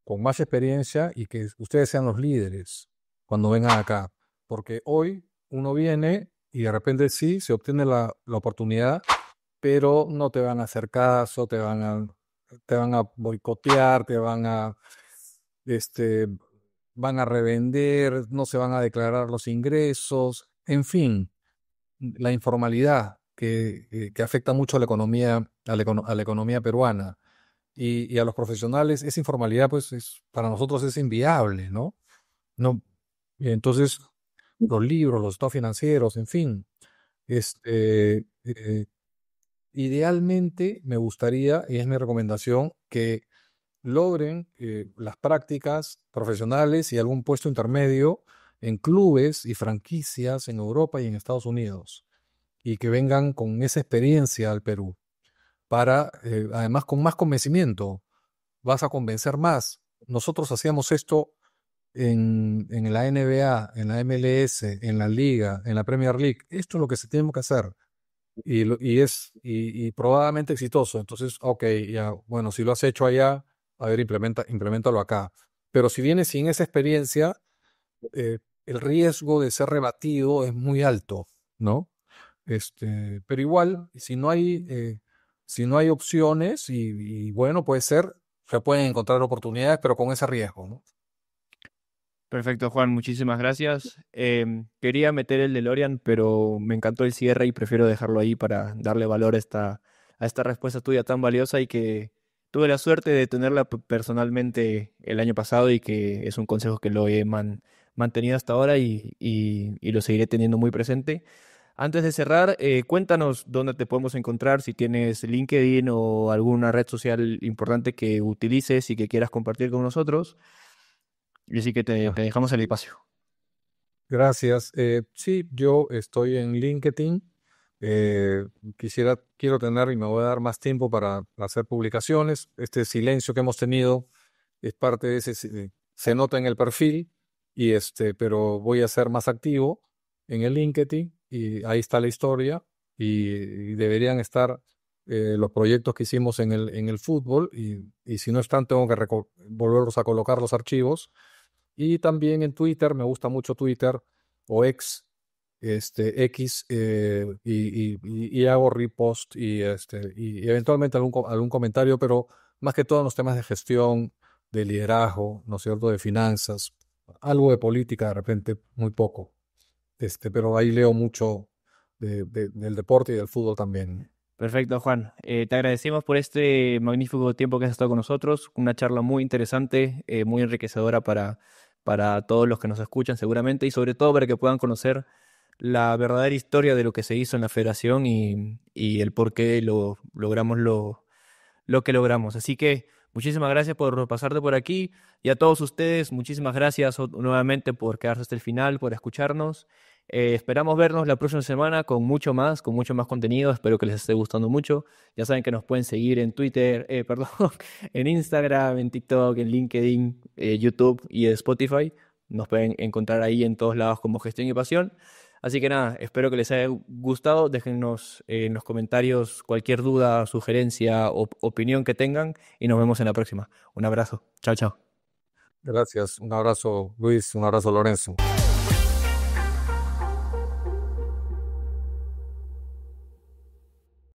con más experiencia y que ustedes sean los líderes cuando vengan acá. Porque hoy uno viene y de repente sí, se obtiene la oportunidad, pero no te van a hacer caso, te van a boicotear, este, van a revender, no se van a declarar los ingresos, en fin, la informalidad que afecta mucho a la economía, a la economía peruana. Y a los profesionales, esa informalidad, pues, para nosotros es inviable, ¿no? No, y entonces, los libros, los estados financieros, en fin, idealmente me gustaría, y es mi recomendación, que logren las prácticas profesionales y algún puesto intermedio en clubes y franquicias en Europa y en Estados Unidos, y que vengan con esa experiencia al Perú, además con más convencimiento, vas a convencer más nosotros hacíamos esto en la NBA, en la MLS, en la Liga, en la Premier League. Esto es lo que se tiene que hacer y probadamente exitoso. Entonces, ok, ya, bueno, si lo has hecho allá, a ver, implementalo acá. Pero si vienes sin esa experiencia, el riesgo de ser rebatido es muy alto, ¿no? Pero igual, si no hay opciones, y bueno, puede ser, se pueden encontrar oportunidades, pero con ese riesgo, ¿no? Perfecto, Juan, muchísimas gracias. Quería meter el DeLorean, pero me encantó el cierre y prefiero dejarlo ahí para darle valor a esta respuesta tuya tan valiosa y que tuve la suerte de tenerla personalmente el año pasado y que es un consejo que lo he mantenido hasta ahora y lo seguiré teniendo muy presente. Antes de cerrar, cuéntanos dónde te podemos encontrar, si tienes LinkedIn o alguna red social importante que utilices y que quieras compartir con nosotros. Y así que te dejamos el espacio. Gracias. Sí, yo estoy en LinkedIn. Eh, quiero tener y me voy a dar más tiempo para hacer publicaciones. Este silencio que hemos tenido es parte de ese, se nota en el perfil pero voy a ser más activo en el LinkedIn y ahí está la historia y deberían estar los proyectos que hicimos en el fútbol y si no están tengo que volverlos a colocar los archivos. Y también en Twitter, me gusta mucho Twitter o X, y hago repost y eventualmente algún comentario, pero más que todo en los temas de gestión, de liderazgo, ¿no es cierto?, de finanzas, algo de política de repente, muy poco. Pero ahí leo mucho del deporte y del fútbol también. Perfecto, Juan. Te agradecemos por este magnífico tiempo que has estado con nosotros. Una charla muy interesante, muy enriquecedora para todos los que nos escuchan seguramente y sobre todo para que puedan conocer la verdadera historia de lo que se hizo en la federación y el por qué logramos lo que logramos. Así que muchísimas gracias por pasarte por aquí y a todos ustedes, muchísimas gracias nuevamente por quedarse hasta el final, por escucharnos. Esperamos vernos la próxima semana con mucho más contenido. Espero que les esté gustando mucho. Ya saben que nos pueden seguir en Twitter, perdón, en Instagram, en TikTok, en LinkedIn, YouTube y Spotify. Nos pueden encontrar ahí en todos lados como Gestión y Pasión. Así que nada, espero que les haya gustado. Déjennos en los comentarios cualquier duda, sugerencia o opinión que tengan y nos vemos en la próxima. Un abrazo. Chao, chao. Gracias. Un abrazo, Luis. Un abrazo, Lorenzo.